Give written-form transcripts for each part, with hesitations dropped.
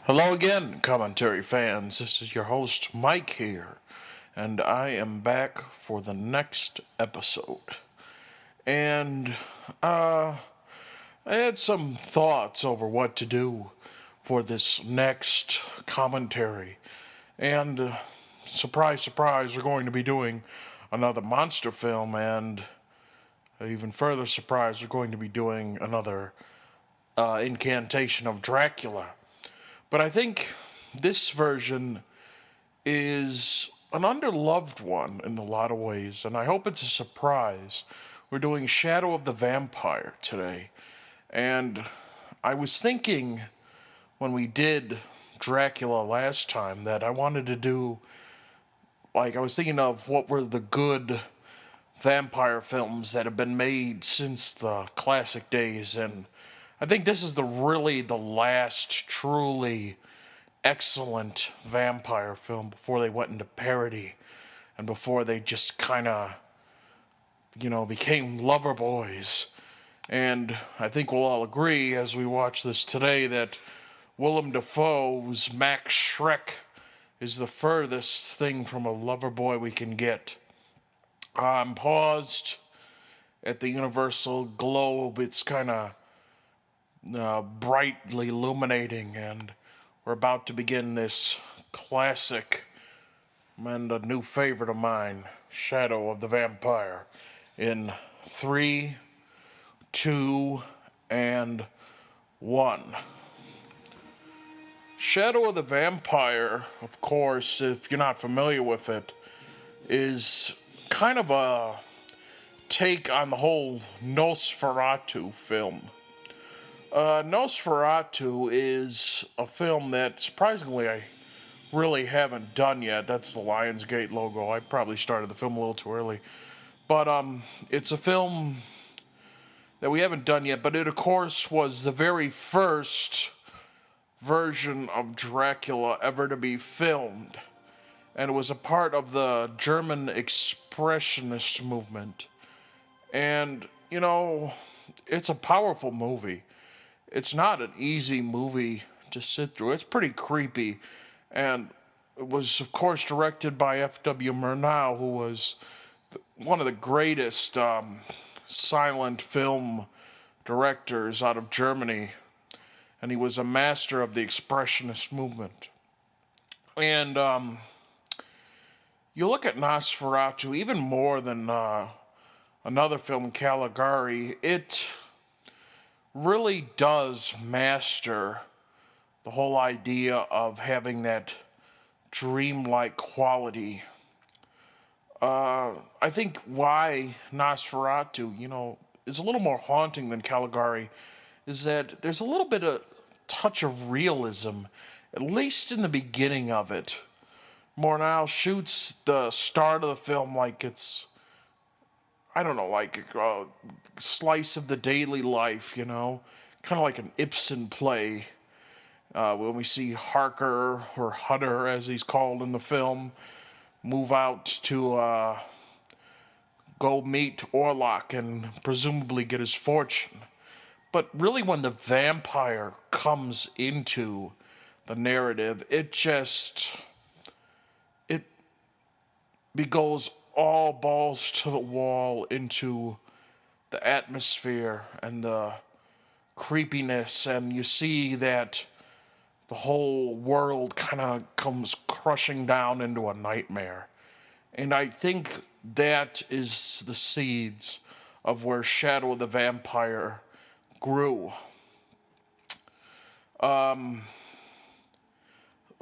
Hello again, commentary fans. This is your host, Mike here, and I am back for the next episode. And, I had some thoughts over what to do for this next commentary. And, surprise, surprise, we're going to be doing another monster film, and even further surprise, we're going to be doing another incantation of Dracula. But I think this version is an underloved one in a lot of ways, and I hope it's a surprise. We're doing Shadow of the Vampire today, and I was thinking when we did Dracula last time that I wanted to do, I was thinking of what were the good vampire films that have been made since the classic days, and I think this is the last truly excellent vampire film before they went into parody and before they just kind of, became lover boys. And I think we'll all agree as we watch this today that Willem Dafoe's Max Schreck is the furthest thing from a lover boy we can get. I'm paused at the Universal Globe. It's kind of brightly illuminating, and we're about to begin this classic and a new favorite of mine, Shadow of the Vampire, in 3, 2, and 1. Shadow of the Vampire, of course, if you're not familiar with it, is kind of a take on the whole Nosferatu film. Nosferatu is a film that, surprisingly, I really haven't done yet. That's the Lionsgate logo. I probably started the film a little too early. But it's a film that we haven't done yet, but it, of course, was the very first version of Dracula ever to be filmed. And it was a part of the German Expressionist movement. And, it's a powerful movie. It's not an easy movie to sit through. It's pretty creepy. And it was, of course, directed by F.W. Murnau, who was one of the greatest silent film directors out of Germany. And he was a master of the Expressionist movement. And you look at Nosferatu, even more than another film, Caligari, it really does master the whole idea of having that dreamlike quality. I think why Nosferatu, is a little more haunting than Caligari is that there's a little bit of touch of realism, at least in the beginning of it. Murnau shoots the start of the film like it's, like a slice of the daily life, kind of like an Ibsen play. When we see Harker, or Hutter as he's called in the film, move out to go meet Orlok and presumably get his fortune. But really when the vampire comes into the narrative, it goes all balls to the wall into the atmosphere and the creepiness, and you see that the whole world kind of comes crushing down into a nightmare. And I think that is the seeds of where Shadow of the Vampire grew. Of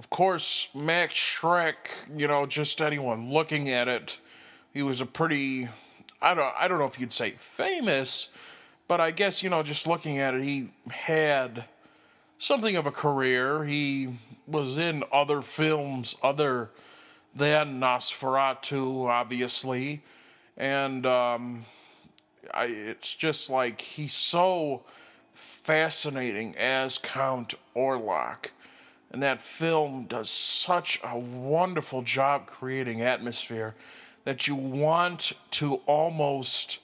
course, Max Schreck, just anyone looking at it, he was a pretty, I don't know if you'd say famous, but I guess, just looking at it, he had something of a career. He was in other films other than Nosferatu, obviously, and it's just like he's so fascinating as Count Orlok. And that film does such a wonderful job creating atmosphere that you want to almost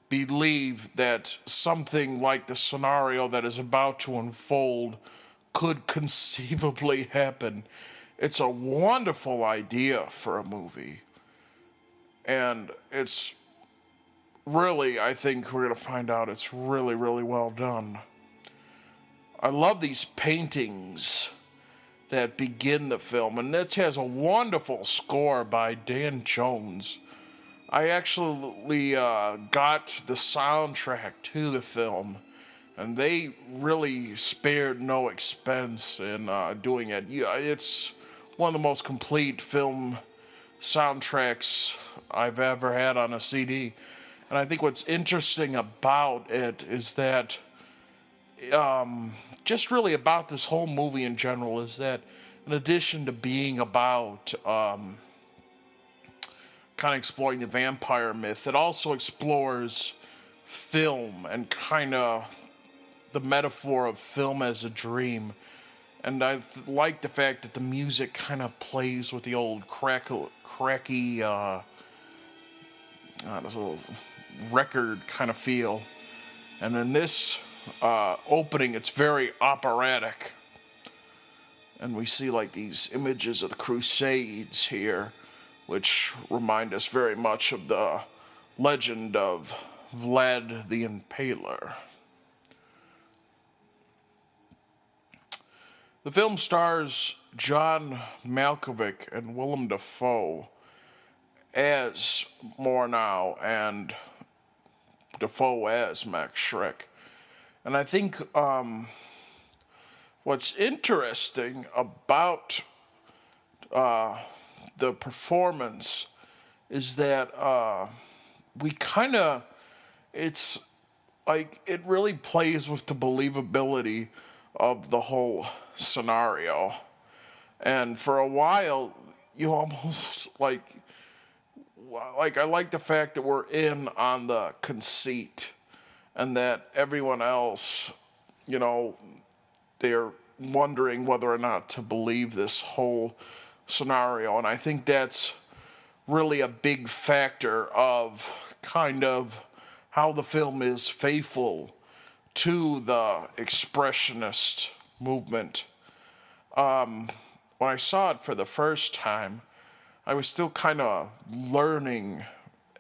believe that something like the scenario that is about to unfold could conceivably happen. It's a wonderful idea for a movie. And it's really, I think we're going to find out it's really, really well done. I love these paintings that begin the film, and this has a wonderful score by Dan Jones. I actually got the soundtrack to the film, and they really spared no expense in doing it. Yeah, it's one of the most complete film soundtracks I've ever had on a CD. And I think what's interesting about it is that, just really about this whole movie in general, is that in addition to being about kind of exploring the vampire myth, it also explores film and kind of the metaphor of film as a dream. And I like the fact that the music kind of plays with the old cracky record kind of feel. And in this opening, it's very operatic. And we see like these images of the Crusades here, which remind us very much of the legend of Vlad the Impaler. The film stars John Malkovich and Willem Dafoe as Murnau and Dafoe as Max Schreck. And I think what's interesting about the performance is that we kind of, it's like it really plays with the believability of the whole scenario. And for a while, you almost I like the fact that we're in on the conceit and that everyone else, they're wondering whether or not to believe this whole scenario. And I think that's really a big factor of kind of how the film is faithful to the expressionist movement. When I saw it for the first time, I was still kind of learning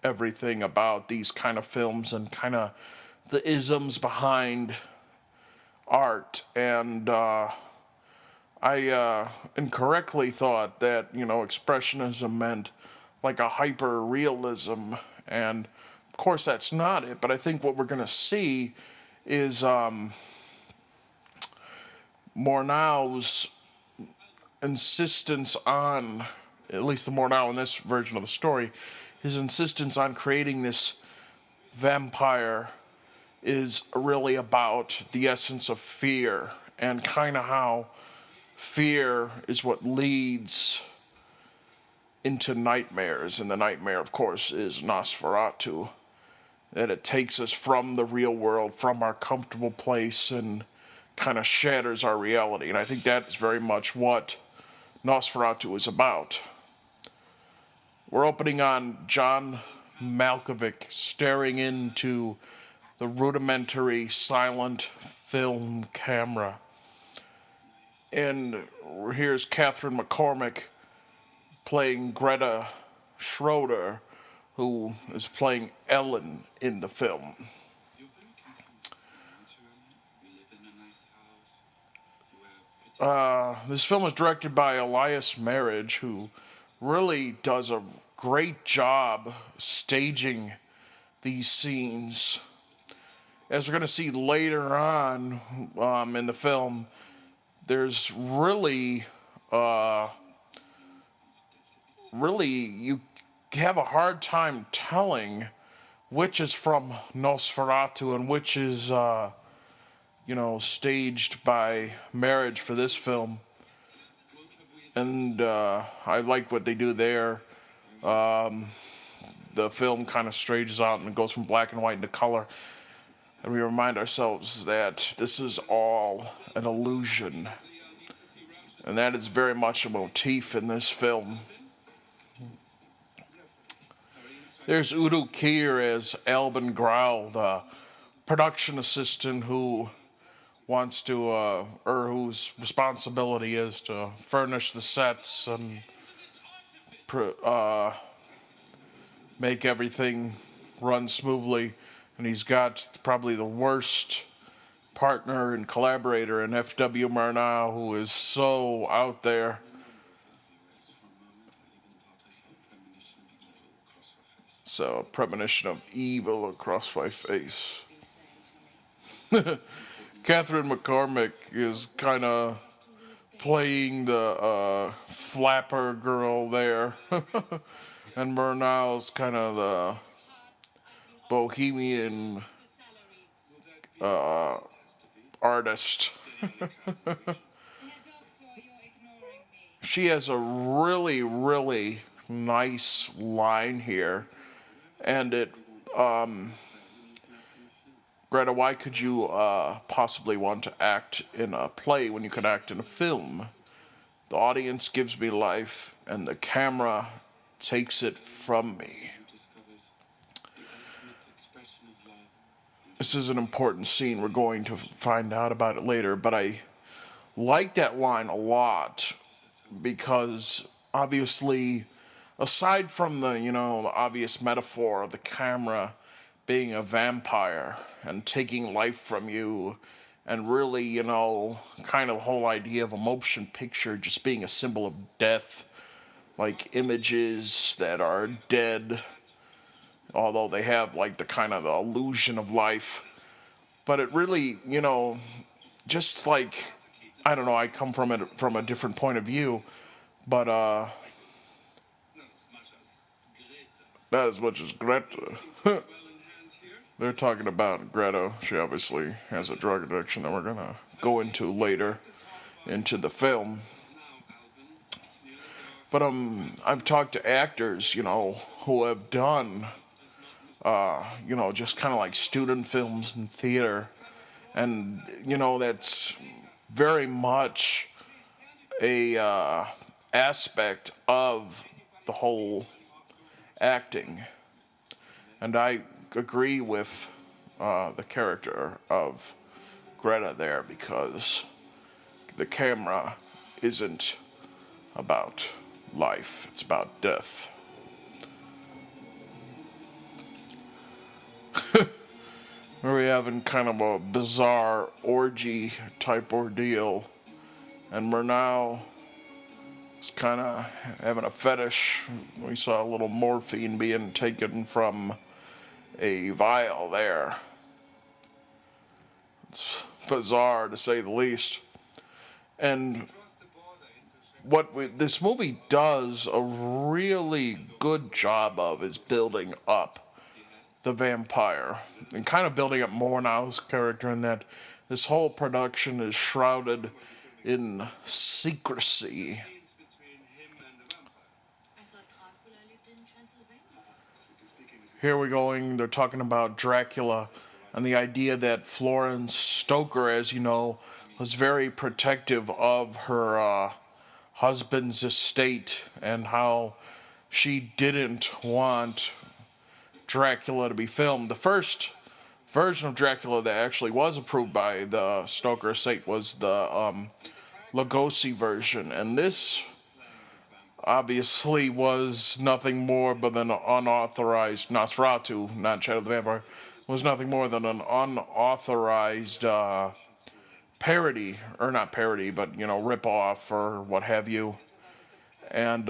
everything about these kind of films and kind of the isms behind art. And I incorrectly thought that, expressionism meant like a hyper realism. And of course, that's not it. But I think what we're going to see is Murnau's insistence on, at least the Murnau in this version of the story, his insistence on creating this vampire is really about the essence of fear and kind of how fear is what leads into nightmares. And the nightmare, of course, is Nosferatu. That it takes us from the real world, from our comfortable place, and kind of shatters our reality. And I think that is very much what Nosferatu is about. We're opening on John Malkovich staring into the rudimentary silent film camera. And here's Catherine McCormack playing Greta Schroeder, who is playing Ellen in the film. This film is directed by Elias Marriage, who really does a great job staging these scenes. As we're going to see later on in the film, there's really you have a hard time telling which is from Nosferatu and which is, staged by Marriage for this film. And I like what they do there. The film kind of stages out and goes from black and white into color. And we remind ourselves that this is all an illusion. And that is very much a motif in this film. There's Udo Kier as Albin Grau, the production assistant who wants to, or whose responsibility is to furnish the sets and make everything run smoothly. And he's got probably the worst partner and collaborator in F.W. Murnau, who is so out there. So, premonition of evil across my face. Catherine McCormack is kind of playing the flapper girl there. And Murnau's kind of the bohemian artist. She has a really, really nice line here. And it, Greta, why could you possibly want to act in a play when you could act in a film? The audience gives me life, and the camera takes it from me. This is an important scene. We're going to find out about it later, but I like that line a lot because obviously, aside from the, the obvious metaphor of the camera being a vampire and taking life from you, and really, kind of the whole idea of a motion picture just being a symbol of death, like images that are dead, although they have like the kind of the illusion of life. But it really, just like, I don't know, I come from it from a different point of view, but not as much as Greta. They're talking about Greta. She obviously has a drug addiction that we're going to go into later into the film. But I've talked to actors, who have done, just kind of like student films in theater. And, that's very much a aspect of the whole acting. And I agree with the character of Greta there, because the camera isn't about life, it's about death. We're having kind of a bizarre orgy type ordeal, and Murnau is kind of having a fetish. We saw a little morphine being taken from a vial there. It's bizarre to say the least. And what this movie does a really good job of is building up the vampire and kind of building up Murnau's character, in that this whole production is shrouded in secrecy. Here we're going, they're talking about Dracula and the idea that Florence Stoker, as you know, was very protective of her husband's estate, and how she didn't want Dracula to be filmed. The first version of Dracula that actually was approved by the Stoker estate was the Lugosi version, and this obviously was nothing more but an unauthorized Nosferatu, not Shadow of the Vampire, was nothing more than an unauthorized parody, or not parody, but, rip-off or what have you. And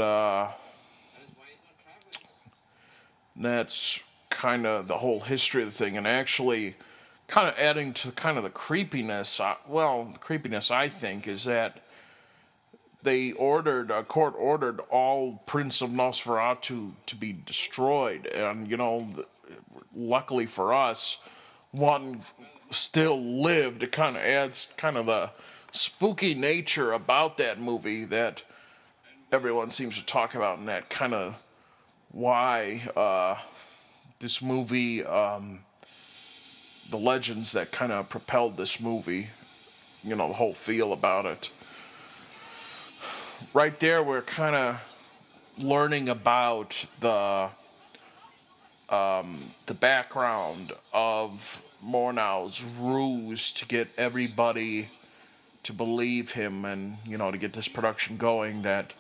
that's kind of the whole history of the thing, and actually kind of adding to kind of the creepiness. The creepiness, I think, is that a court ordered all prints of Nosferatu to be destroyed, and, luckily for us, one still lived. It kind of adds kind of the spooky nature about that movie that everyone seems to talk about, and that kind of why this movie, the legends that kind of propelled this movie, the whole feel about it. Right there, we're kind of learning about the background of Murnau's ruse to get everybody to believe him and, to get this production going, that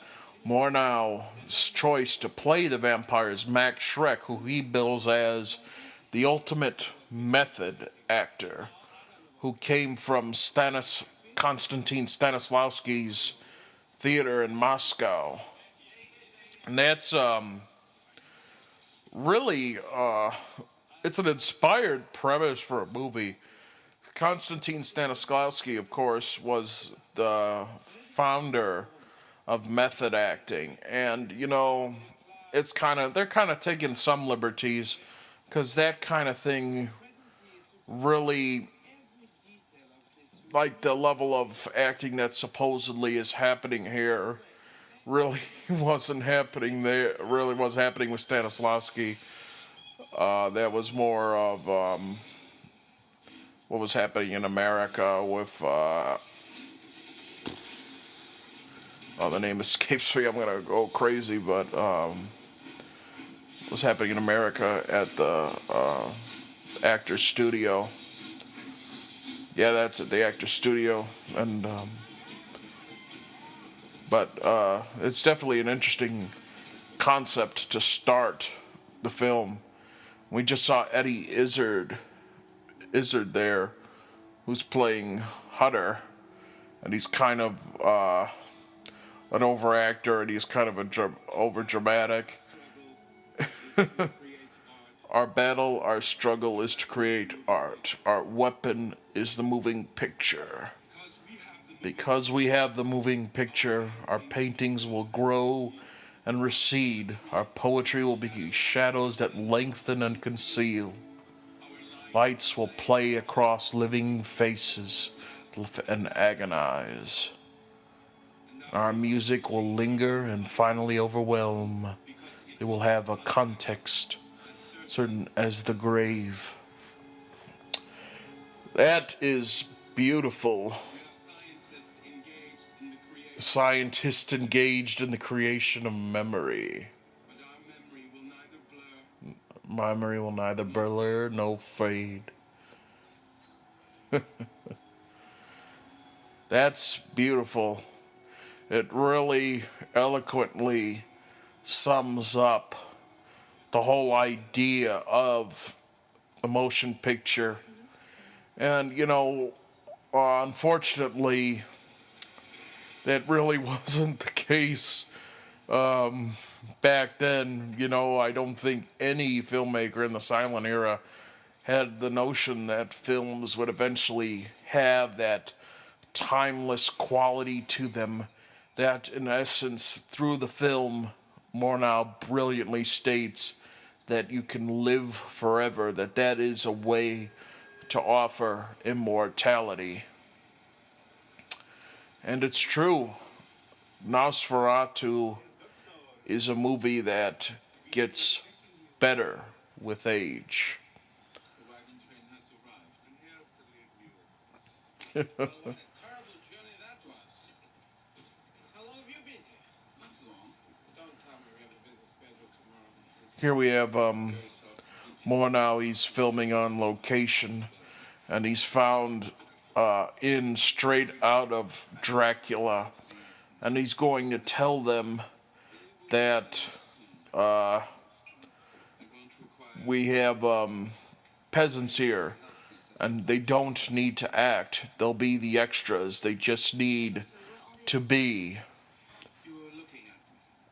Murnau's choice to play the vampire is Max Schreck, who he bills as the ultimate method actor, who came from Konstantin Stanislavski's theater in Moscow. And that's really, it's an inspired premise for a movie. Konstantin Stanislavski, of course, was the founder of method acting, and they're kind of taking some liberties, because that kind of thing really, like the level of acting that supposedly is happening here, really wasn't happening there. Really was happening with Stanislavski. That was more of what was happening in America with. The name escapes me. I'm gonna go crazy, but what was happening in America at the Actors Studio. Yeah, that's it. The Actors Studio, and but it's definitely an interesting concept to start the film. We just saw Eddie Izzard there, who's playing Hutter, and he's kind of an overactor, and he's kind of over dramatic. Our battle, our struggle is to create art. Our weapon is the moving picture. Because we have the moving picture, our paintings will grow and recede. Our poetry will be shadows that lengthen and conceal. Lights will play across living faces and agonize. Our music will linger and finally overwhelm. It will have a context, certain as the grave. That is beautiful. Scientists engaged in the creation of memory. My memory will neither blur nor fade. That's beautiful. It really eloquently sums up the whole idea of a motion picture. And, unfortunately, that really wasn't the case back then. I don't think any filmmaker in the silent era had the notion that films would eventually have that timeless quality to them, that in essence, through the film, Murnau brilliantly states that you can live forever, that is a way to offer immortality. And it's true. Nosferatu is a movie that gets better with age. Here we have Murnau. He's filming on location, and he's found in Straight Out of Dracula, and he's going to tell them that we have peasants here, and they don't need to act. They'll be the extras. They just need to be.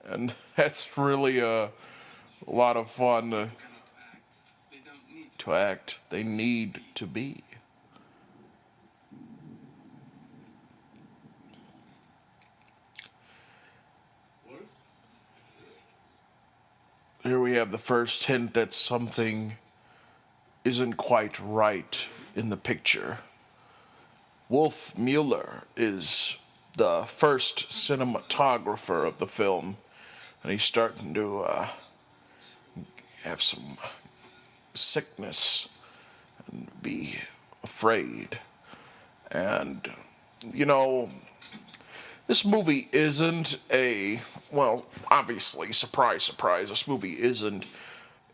And that's really a lot of fun to act. They need to be. Here we have the first hint that something isn't quite right in the picture. Wolf Mueller is the first cinematographer of the film, and he's starting to have some sickness and be afraid. And, this movie isn't obviously, surprise, surprise, this movie isn't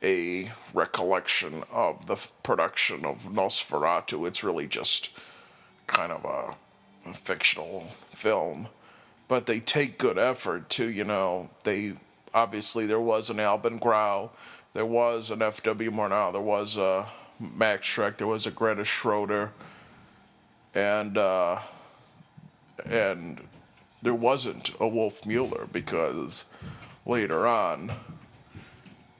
a recollection of the production of Nosferatu. It's really just kind of a fictional film. But they take good effort to, obviously there was an Albin Grau, there was an F.W. Murnau, there was a Max Schreck, there was a Greta Schroeder, and there wasn't a Wolf Mueller, because later on,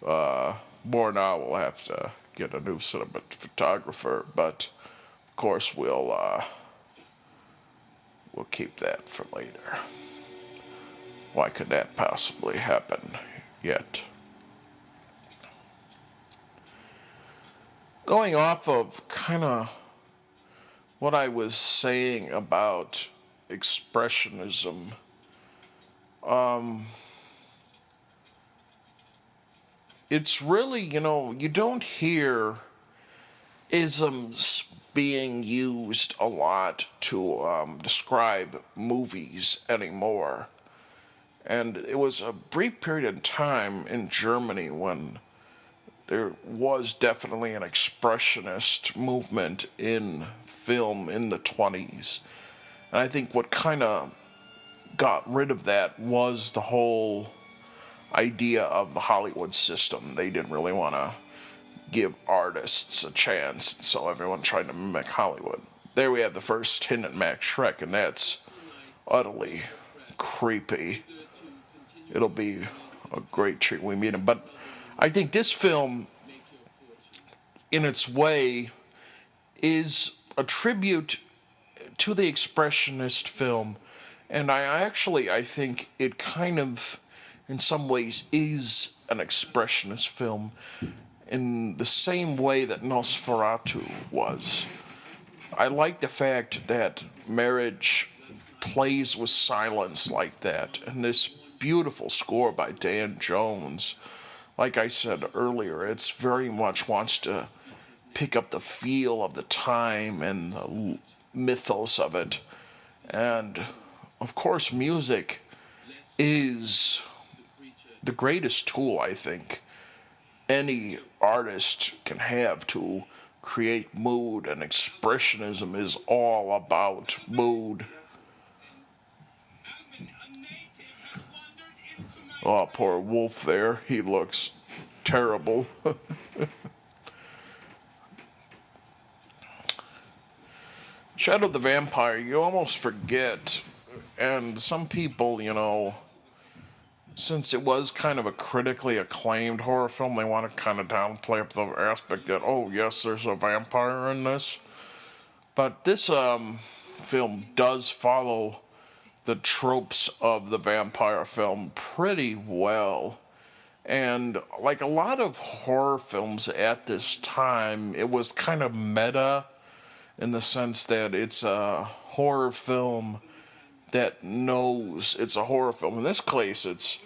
Murnau will have to get a new cinematographer, but of course we'll keep that for later. Why could that possibly happen yet? Going off of kind of what I was saying about expressionism, it's really, you don't hear isms being used a lot to describe movies anymore. And it was a brief period of time in Germany when there was definitely an expressionist movement in film in the 1920s. And I think what kind of got rid of that was the whole idea of the Hollywood system. They didn't really want to give artists a chance, so everyone tried to mimic Hollywood. There we have the first hint at Max Schreck, and that's utterly creepy. It'll be a great treat when we meet him. But I think this film, in its way, is a tribute to the expressionist film. And I think it kind of, in some ways, is an expressionist film in the same way that Nosferatu was. I like the fact that Marriage plays with silence like that, and this beautiful score by Dan Jones, like I said earlier, it's very much wants to pick up the feel of the time and the mythos of it. And of course, music is the greatest tool, I think, any artist can have to create mood, and expressionism is all about mood. Oh, poor Wolf there. He looks terrible. Shadow the Vampire, you almost forget. And some people, since it was kind of a critically acclaimed horror film, they want to kind of downplay up the aspect that, oh, yes, there's a vampire in this. But this film does follow the tropes of the vampire film pretty well. And like a lot of horror films at this time, it was kind of meta in the sense that it's a horror film that knows it's a horror film. In this case, it's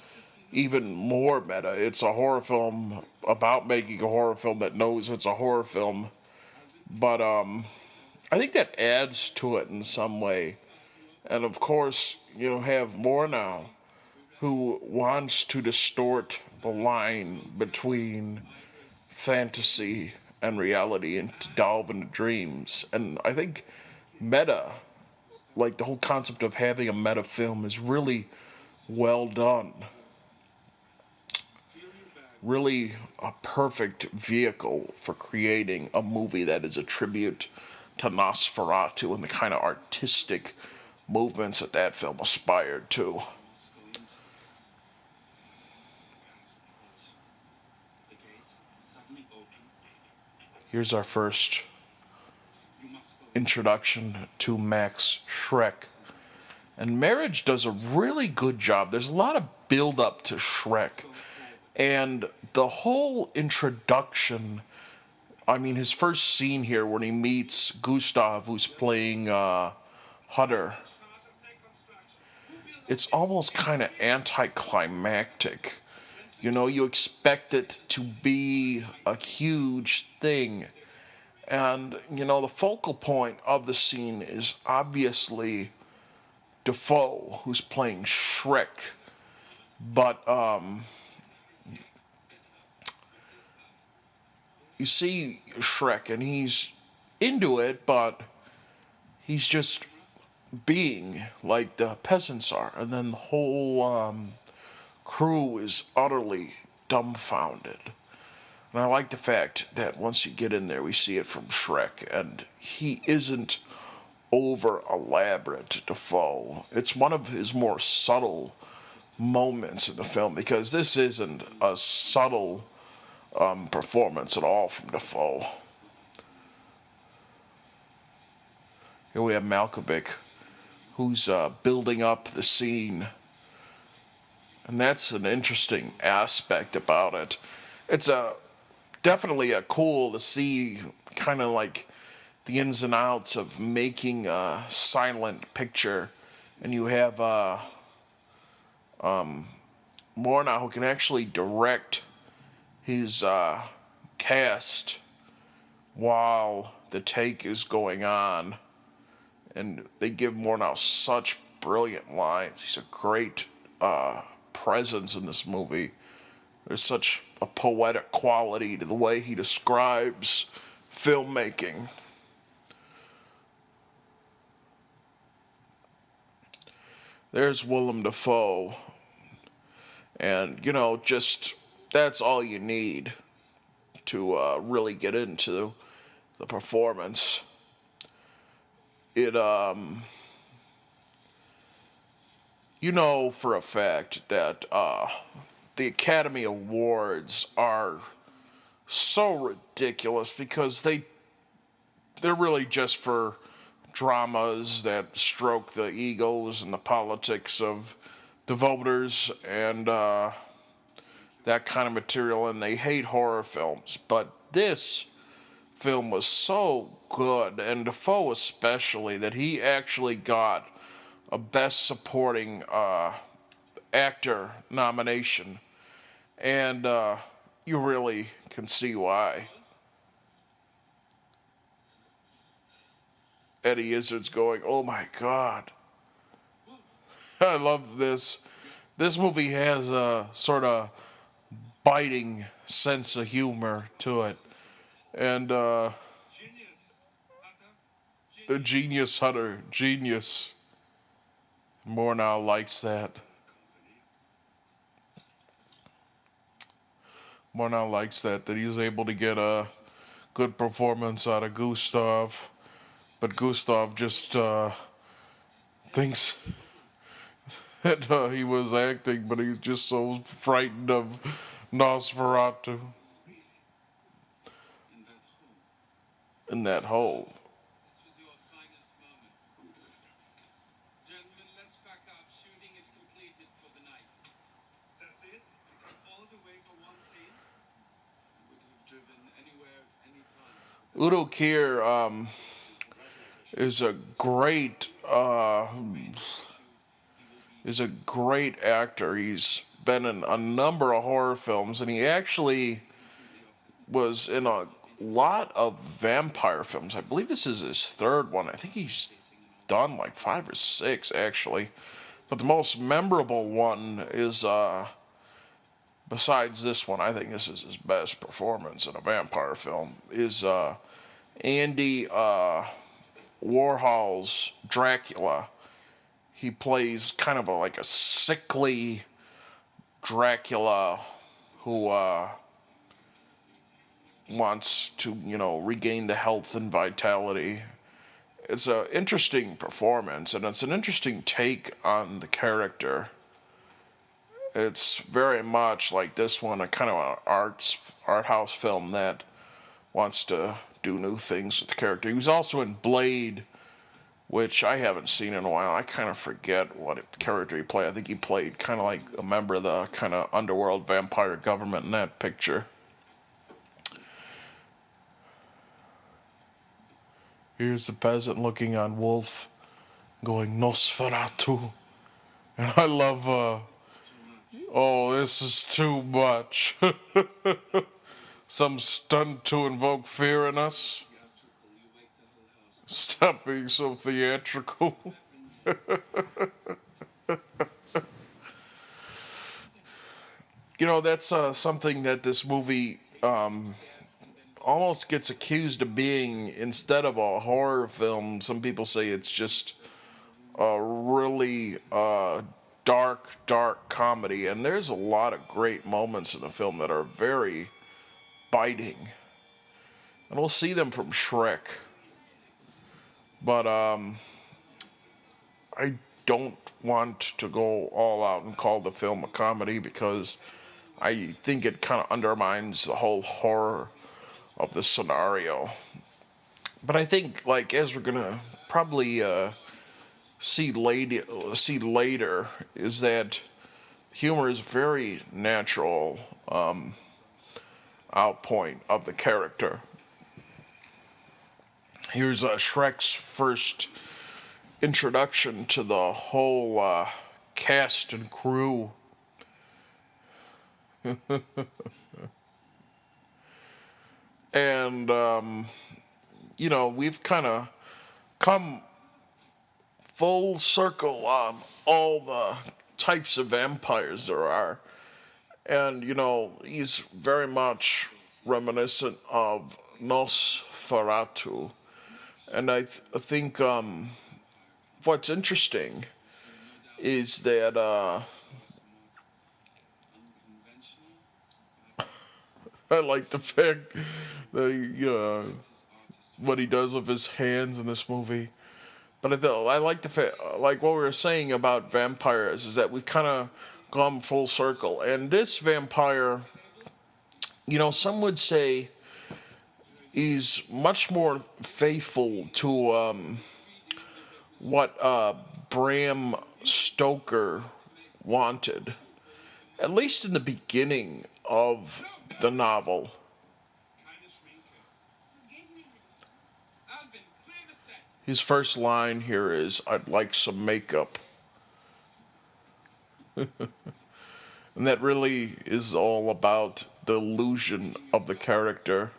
even more meta. It's a horror film about making a horror film that knows it's a horror film. But I think that adds to it in some way. And of course, you have Murnau, who wants to distort the line between fantasy and reality and to delve into dreams. And I think meta, like the whole concept of having a meta film, is really well done. Really a perfect vehicle for creating a movie that is a tribute to Nosferatu and the kind of artistic movements that film aspired to. Here's our first introduction to Max Schreck. And Marriage does a really good job. There's a lot of build-up to Schreck. And the whole introduction, his first scene here when he meets Gustav, who's playing Hutter, it's almost kind of anticlimactic. You expect it to be a huge thing. And, the focal point of the scene is obviously Dafoe, who's playing Schreck. But you see Shrek and he's into it, but he's just being like the peasants are, and then the whole crew is utterly dumbfounded. And I like the fact that once you get in there, we see it from Shrek, and he isn't over elaborate Dafoe. It's one of his more subtle moments in the film because this isn't a subtle performance at all from Dafoe. Here we have Malkovich, who's building up the scene, and that's an interesting aspect about it. It's definitely a cool to see, kind of like the ins and outs of making a silent picture, and you have Murnau who can actually direct his cast while the take is going on, and they give Murnau such brilliant lines. He's a great presence in this movie. There's such a poetic quality to the way he describes filmmaking. There's Willem Dafoe. And, just that's all you need to really get into the performance. It, for a fact that the Academy Awards are so ridiculous because they're really just for dramas that stroke the egos and the politics of the voters and that kind of material, and they hate horror films. But this film was so good, and Dafoe especially, that he actually got a Best Supporting Actor nomination, and you really can see why. Eddie Izzard's going, oh my God. I love this. This movie has a sort of biting sense of humor to it. And the genius hunter, genius. Murnau likes that. Murnau likes that he was able to get a good performance out of Gustav. But Gustav just thinks that he was acting, but he's just so frightened of Nosferatu. In that hole. Udo Kier is a great actor. He's been in a number of horror films, and he actually was in a lot of vampire films. I believe this is his third one. I think he's done like 5 or 6 actually. But the most memorable one is besides this one, I think this is his best performance in a vampire film, is Andy Warhol's Dracula. He plays kind of like a sickly Dracula who wants to, regain the health and vitality. It's an interesting performance, and it's an interesting take on the character. It's very much like this one, a kind of an art house film that wants to do new things with the character. He was also in Blade, which I haven't seen in a while. I kind of forget what character he played. I think he played kind of like a member of the kind of underworld vampire government in that picture. Here's the peasant looking on Wolf, going Nosferatu. And I love, this is too much. Some stunt to invoke fear in us. Stop being so theatrical. That's something that this movie almost gets accused of being, instead of a horror film, some people say it's just a really dark comedy. And there's a lot of great moments in the film that are very biting. And we'll see them from Shrek. But I don't want to go all out and call the film a comedy because I think it kind of undermines the whole horror of the scenario. But I think, like, as we're gonna probably see later, is that humor is a very natural outpoint of the character. Here's Shrek's first introduction to the whole cast and crew. And, we've kind of come full circle on all the types of vampires there are. And, he's very much reminiscent of Nosferatu. And I think what's interesting is that I like the fact that what he does with his hands in this movie. But I like the fact, like what we were saying about vampires, is that we've kind of gone full circle. And this vampire, some would say he's much more faithful to what Bram Stoker wanted, at least in the beginning of the novel. His first line here is, "I'd like some makeup." And that really is all about the illusion of the character.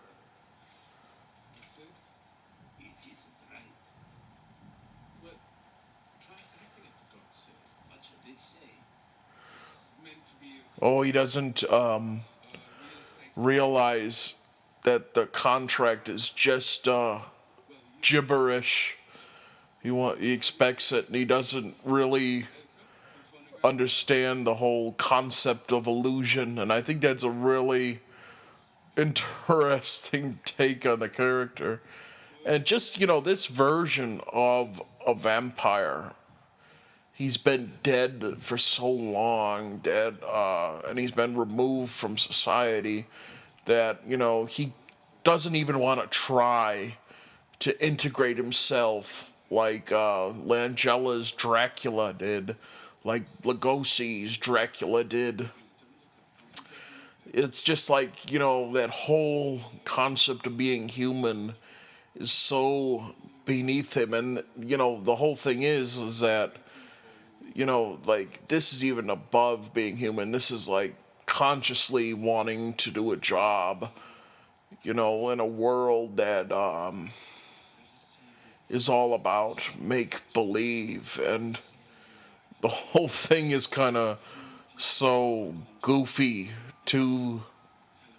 Oh, he doesn't realize that the contract is just gibberish. He expects it, and he doesn't really understand the whole concept of illusion. And I think that's a really interesting take on the character. And just, this version of a vampire. He's been dead for so long, and he's been removed from society that, he doesn't even want to try to integrate himself like Langella's Dracula did, like Lugosi's Dracula did. It's just like, that whole concept of being human is so beneath him. And, the whole thing is that, like, this is even above being human. This is like consciously wanting to do a job, in a world that is all about make believe. And the whole thing is kind of so goofy to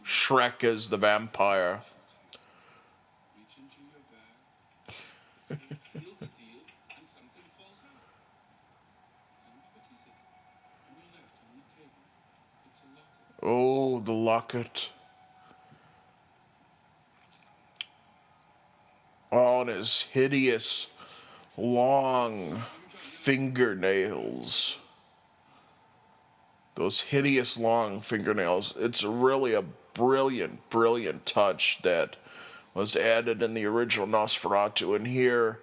Shrek as the vampire. Oh, the locket. Oh, and his hideous, long fingernails. Those hideous, long fingernails. It's really a brilliant touch that was added in the original Nosferatu. And here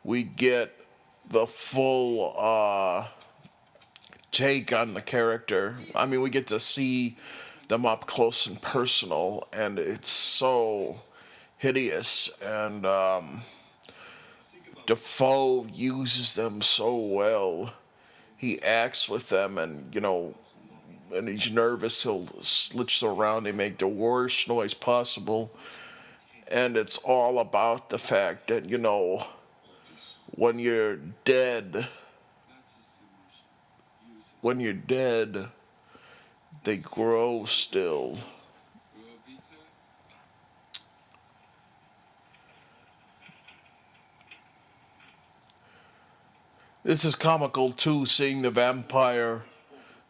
we get the full take on the character. I mean, we get to see them up close and personal, and it's so hideous. And Dafoe uses them so well. He acts with them, and and he's nervous, he'll slitch around and make the worst noise possible. And it's all about the fact that, when you're dead, they grow still. this is comical too, seeing the vampire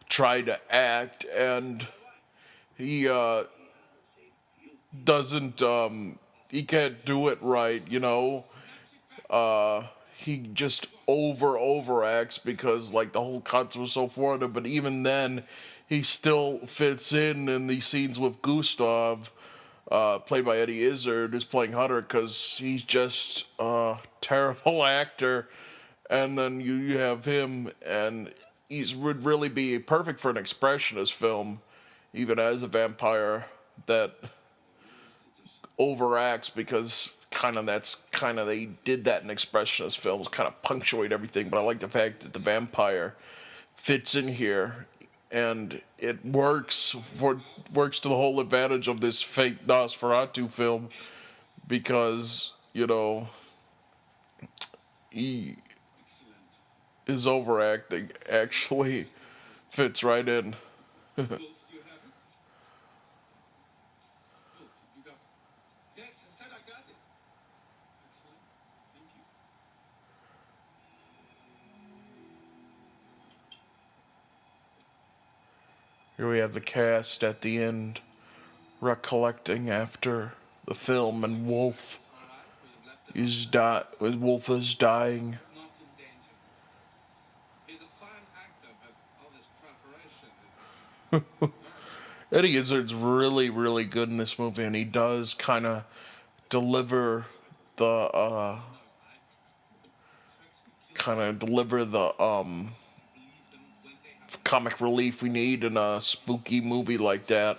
try to act, and he doesn't he can't do it right, you know. He just overacts because like the whole concept was so foreign to him, but even then he still fits in these scenes with Gustav, played by Eddie Izzard, who's playing Hunter, because he's just a terrible actor. And then you have him, and would really be perfect for an expressionist film, even as a vampire that overacts, because they did that in expressionist films, kind of punctuate everything. But I like the fact that the vampire fits in here, and it works to the whole advantage of this fake Nosferatu film, because he his overacting actually fits right in. Here we have the cast at the end, recollecting after the film, and Wolf is dying. Eddie Izzard's really, really good in this movie, and he does kind of deliver the comic relief we need in a spooky movie like that.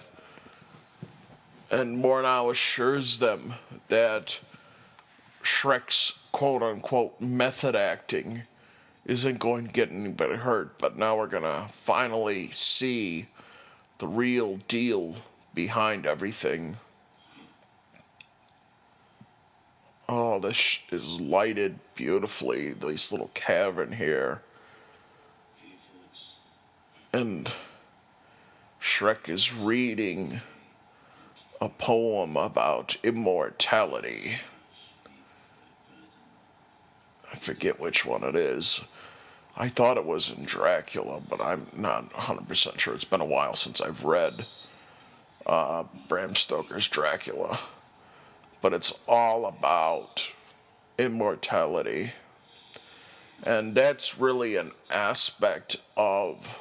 And Murnau assures them that Shrek's quote-unquote method acting isn't going to get anybody hurt, but now we're going to finally see the real deal behind everything. Oh, this is lighted beautifully, this little cavern here. And Shrek is reading a poem about immortality. I forget which one it is. I thought it was in Dracula, but I'm not 100% sure. It's been a while since I've read Bram Stoker's Dracula. But it's all about immortality. And that's really an aspect of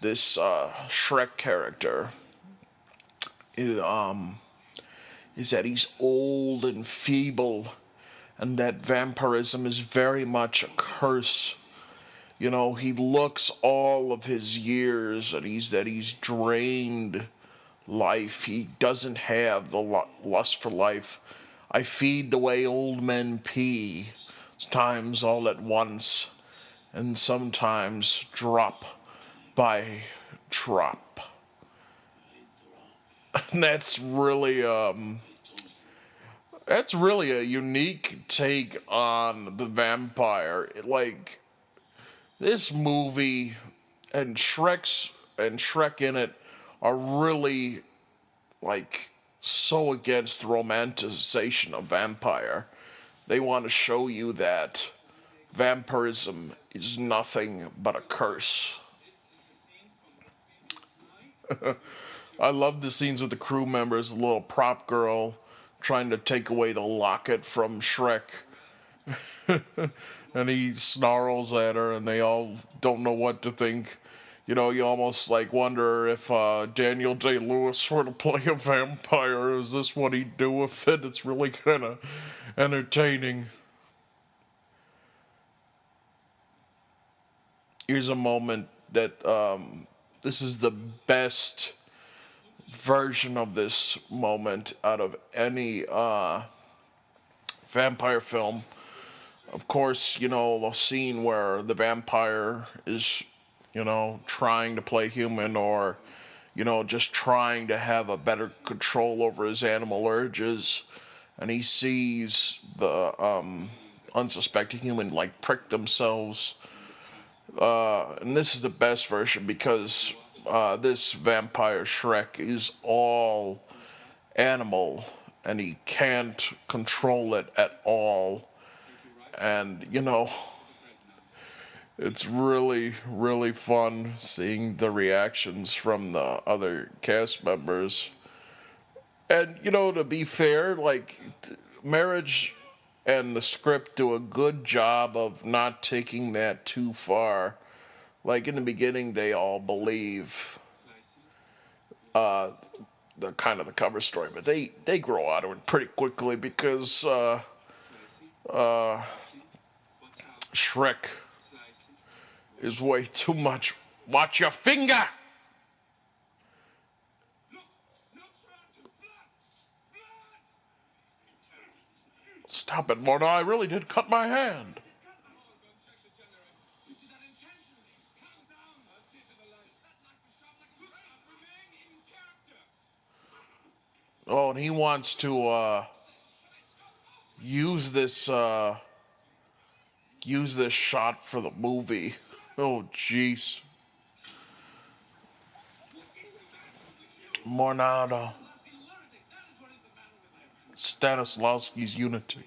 this Shrek character. Is that he's old and feeble, and that vampirism is very much a curse. He looks all of his years, and he's drained life. He doesn't have the lust for life. I feed the way old men pee, times all at once, and sometimes drop by drop. And that's really a unique take on the vampire. Like, this movie and Shrek in it are really, like, so against the romanticization of vampire. They want to show you that vampirism is nothing but a curse. I love the scenes with the crew members, the little prop girl trying to take away the locket from Shrek. And he snarls at her, and they all don't know what to think. You almost like wonder if Daniel Day-Lewis were to play a vampire, is this what he'd do with it? It's really kind of entertaining. Here's a moment that this is the best version of this moment out of any vampire film. Of course, the scene where the vampire is, trying to play human, or, just trying to have a better control over his animal urges, and he sees the unsuspecting human, like, prick themselves. And this is the best version, because this vampire Shrek is all animal, and he can't control it at all. And, It's really, really fun seeing the reactions from the other cast members. And, to be fair, like, Marriage and the script do a good job of not taking that too far. Like, in the beginning, they all believe uh, the cover story, but they grow out of it pretty quickly because uh, Shrek is way too much. Watch your finger! Stop it, Murnau. I really did cut my hand. Oh, and he wants to use this shot for the movie. Oh, jeez. Murnau. Stanislawski's Unity.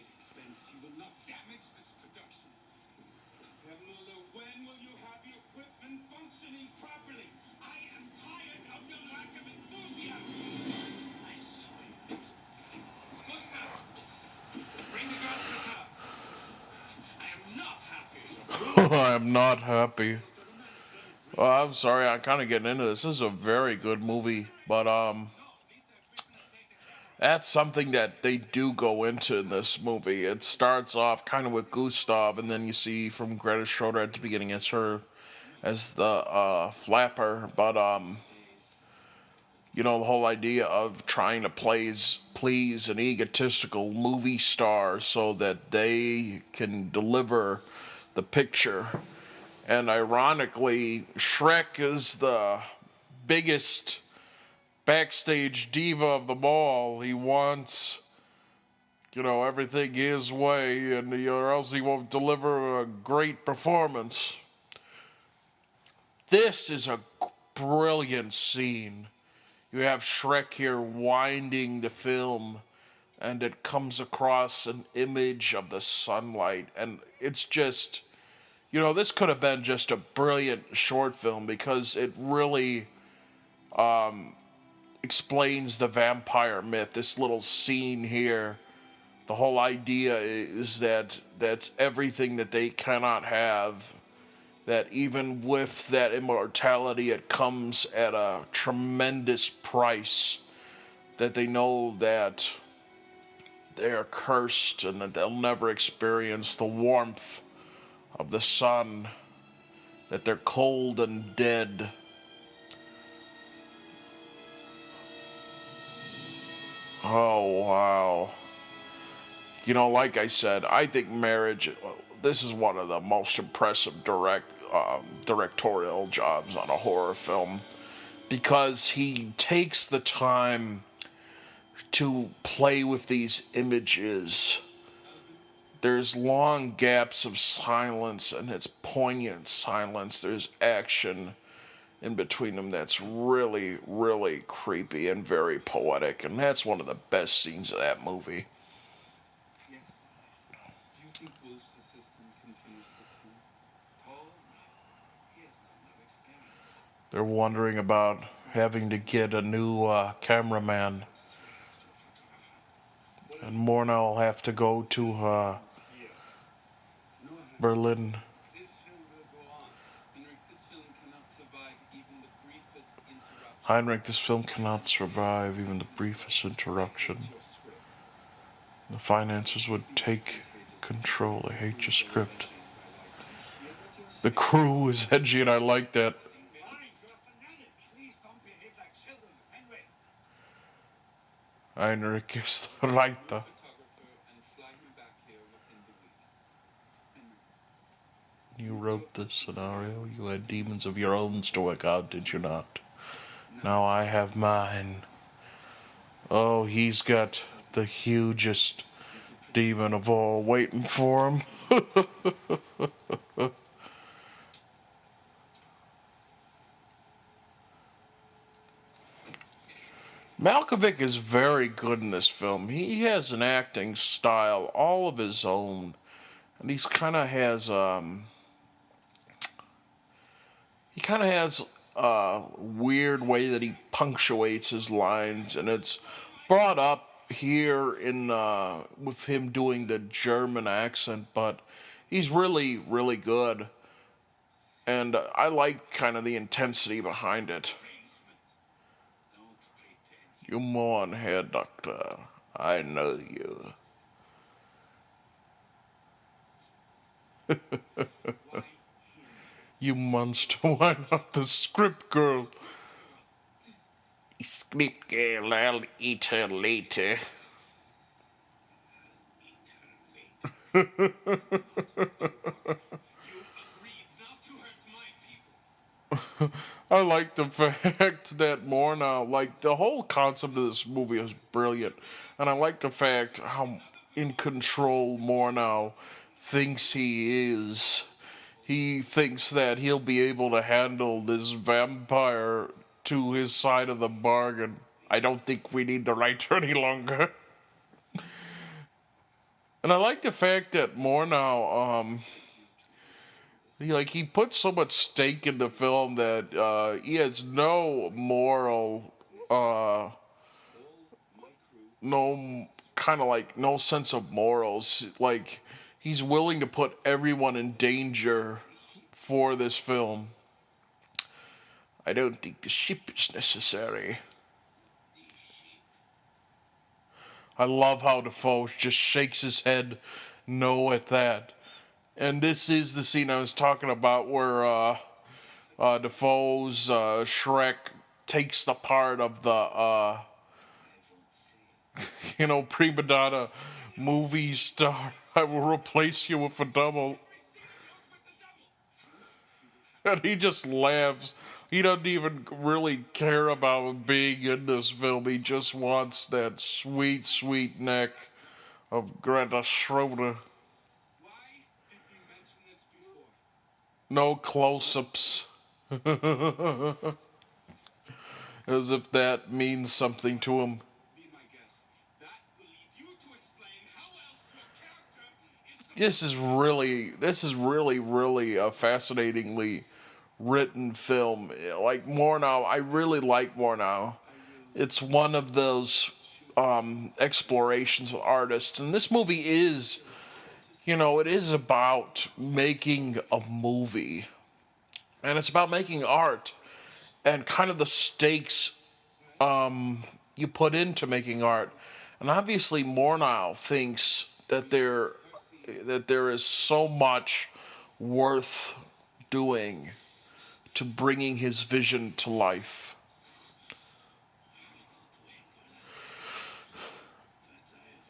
I am not happy. I'm sorry, I'm kind of getting into this. This is a very good movie, but that's something that they do go into in this movie. It starts off kind of with Gustav, and then you see from Greta Schroeder at the beginning as her as the flapper. But the whole idea of trying to please an egotistical movie star so that they can deliver the picture. And ironically, Shrek is the biggest backstage diva of them all. He wants, everything his way, and or else he won't deliver a great performance. This is a brilliant scene. You have Shrek here winding the film, and it comes across an image of the sunlight, and it's just, this could have been just a brilliant short film because it really explains the vampire myth. This little scene here, the whole idea is that that's everything that they cannot have, that even with that immortality, it comes at a tremendous price, that they know that they are cursed and that they'll never experience the warmth of the sun, that they're cold and dead. Oh, wow. Like I said, I think this is one of the most impressive directorial jobs on a horror film, because he takes the time to play with these images. There's long gaps of silence, and it's poignant silence. There's action in between them that's really, really creepy and very poetic, and that's one of the best scenes of that movie. They're wondering about having to get a new cameraman, and Murnau will have to go to Berlin. Heinrich, this film cannot survive even the briefest interruption. The finances would take control. I hate your script. The crew is edgy, and I like that. Heinrich is the writer. You wrote this scenario. You had demons of your own to work out, did you not? Now I have mine. Oh, he's got the hugest demon of all waiting for him. Malkovich is very good in this film. He has an acting style all of his own, and he's kind of has kind of has a weird way that he punctuates his lines, and it's brought up here in with him doing the German accent, but he's really, really good, and I like kind of the intensity behind it. You mourn, Herr Doctor. I know you. You monster, why not the script girl? Script girl, I'll eat her later. I like the fact that Murnau, like the whole concept of this movie is brilliant, and I like the fact how in control Murnau thinks he is. He thinks that he'll be able to handle this vampire to his side of the bargain. I don't think we need to write her any longer. And I like the fact that Murnau, he puts so much stake in the film that he has no moral, no kind of like no sense of morals. Like he's willing to put everyone in danger for this film. I don't think the ship is necessary. I love how Dafoe just shakes his head no at that. And this is the scene I was talking about where Dafoe's Shrek takes the part of the, prima donna movie star. I will replace you with a double. And he just laughs. He doesn't even really care about being in this film. He just wants that sweet, sweet neck of Greta Schroeder. No close-ups. As if that means something to him. This is really, really a fascinatingly written film. Like Murnau, I really like Murnau. It's one of those explorations with artists, and this movie is, it is about making a movie, and it's about making art, and kind of the stakes you put into making art. And obviously, Murnau thinks that there is so much worth doing to bringing his vision to life.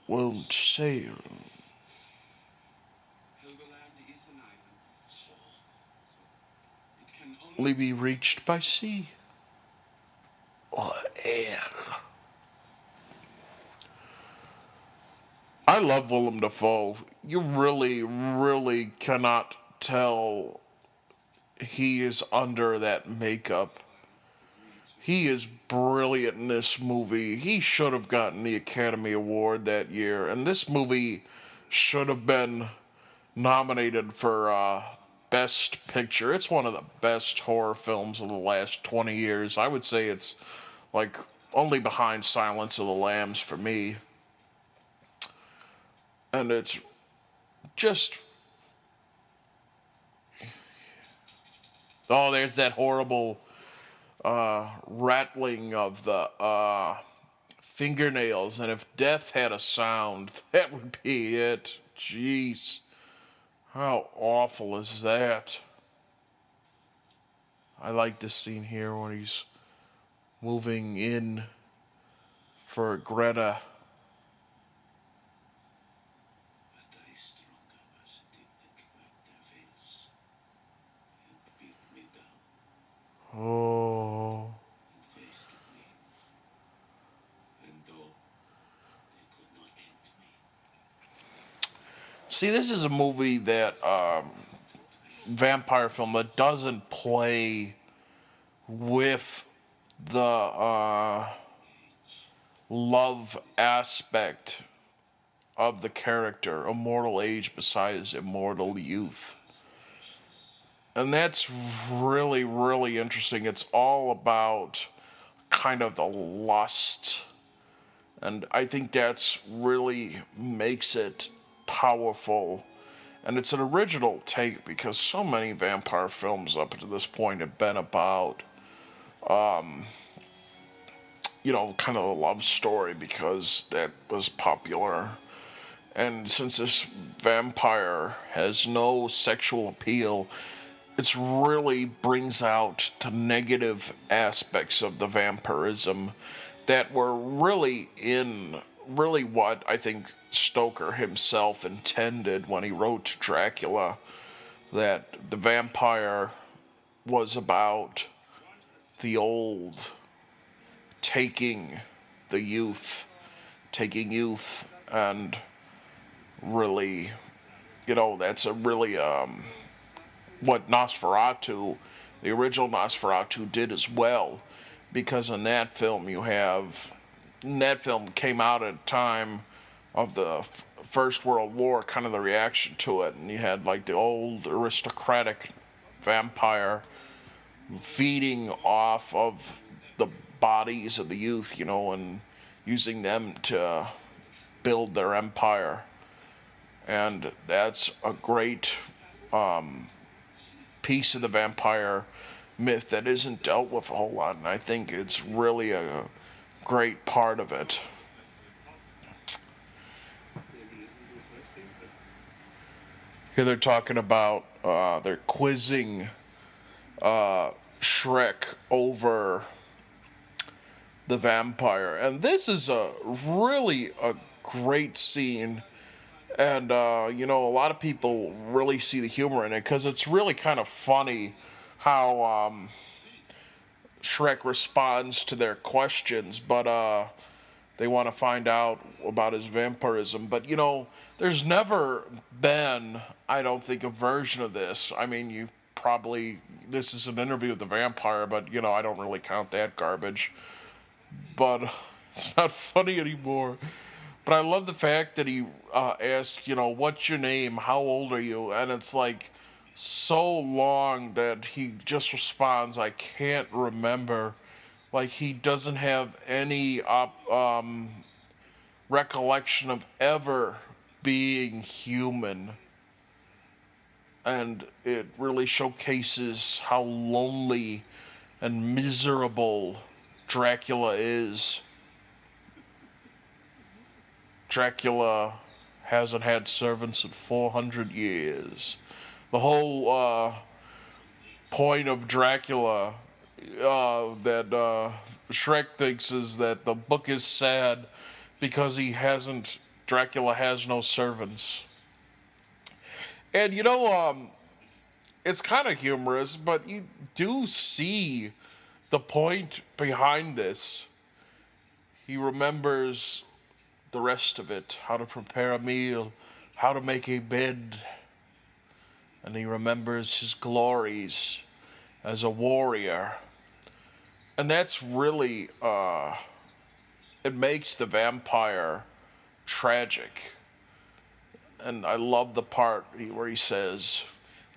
Won't sail. Only be reached by sea or air. I love Willem Dafoe. You really, really cannot tell he is under that makeup. He is brilliant in this movie. He should have gotten the Academy Award that year, and this movie should have been nominated for Best Picture. It's one of the best horror films of the last 20 years. I would say it's like only behind Silence of the Lambs for me. And it's just... Oh, there's that horrible rattling of the fingernails. And if death had a sound, that would be it. Jeez. How awful is that? I like this scene here when he's moving in for Greta. Oh. See, this is a movie that, vampire film that doesn't play with the love aspect of the character, immortal age besides immortal youth. And that's really, really interesting. It's all about kind of the lust. And I think that's really makes it powerful. And it's an original take because so many vampire films up to this point have been about, kind of a love story because that was popular. And since this vampire has no sexual appeal, it really brings out the negative aspects of the vampirism that were really what I think Stoker himself intended when he wrote Dracula, that the vampire was about the old taking the youth, taking youth, and really, that's a really, what Nosferatu, the original Nosferatu, did as well. Because in that film, that film came out at a time of the First World War, kind of the reaction to it. And you had like the old aristocratic vampire feeding off of the bodies of the youth, and using them to build their empire. And that's a great piece of the vampire myth that isn't dealt with a whole lot, and I think it's really a great part of it. Here they're talking about, they're quizzing Shrek over the vampire, and this is really a great scene. And, a lot of people really see the humor in it because it's really kind of funny how Shrek responds to their questions, but they want to find out about his vampirism. But, there's never been, I don't think, a version of this. I mean, this is an interview with the vampire, but, I don't really count that garbage. But it's not funny anymore. But I love the fact that he asked, what's your name? How old are you? And it's like so long that he just responds, I can't remember. Like he doesn't have any recollection of ever being human. And it really showcases how lonely and miserable Dracula is. Dracula hasn't had servants in 400 years. The whole point of Dracula that Shrek thinks is that the book is sad because Dracula has no servants. And it's kind of humorous, but you do see the point behind this. He remembers the rest of it, how to prepare a meal, how to make a bed, and he remembers his glories as a warrior. And that's really, it makes the vampire tragic. And I love the part where he says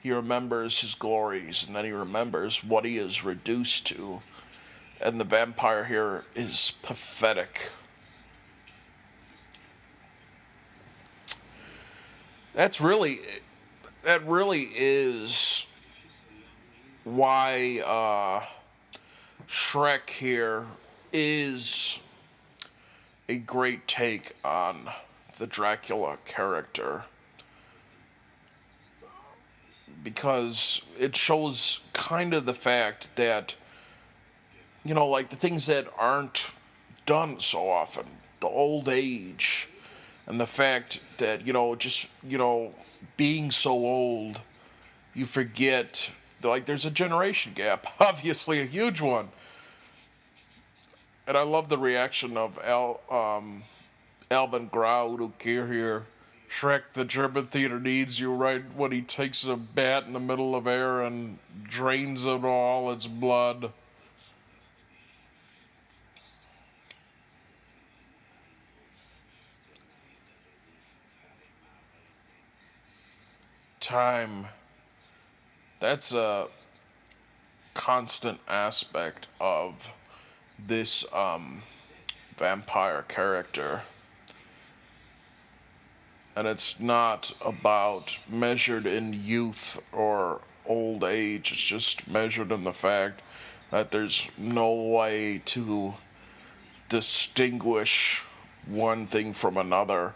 he remembers his glories, and then he remembers what he is reduced to. And the vampire here is pathetic. That really is why Shrek here is a great take on the Dracula character, because it shows kind of the fact that, like the things that aren't done so often, the old age, and the fact that, being so old, you forget, like, there's a generation gap, obviously a huge one. And I love the reaction of Alvin Grau to here. Shrek, the German theater needs you, right when he takes a bat in the middle of air and drains it all its blood. Time That's a constant aspect of this vampire character. And it's not about measured in youth or old age. It's just measured in the fact that there's no way to distinguish one thing from another.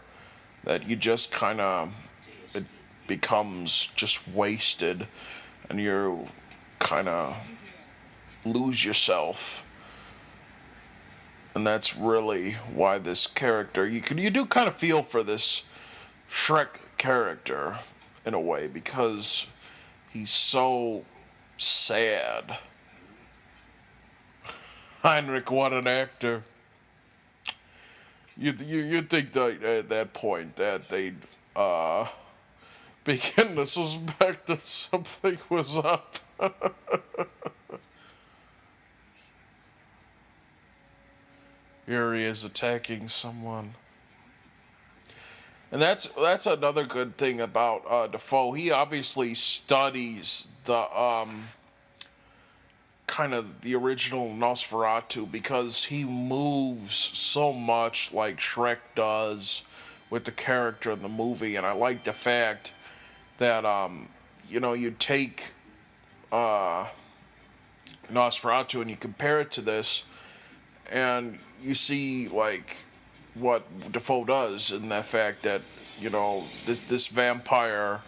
That you just kind of, it becomes just wasted, and you kind of lose yourself. And that's really why this character, you do kind of feel for this Shrek character in a way, because he's so sad. Heinrich, what an actor. You'd think that at that point that they'd begin to suspect that something was up. Here he is attacking someone. And that's another good thing about Dafoe. He obviously studies the kind of the original Nosferatu, because he moves so much like Shrek does with the character in the movie. And I like the fact that you take Nosferatu and you compare it to this, and you see like what Defoe does in that fact that this vampire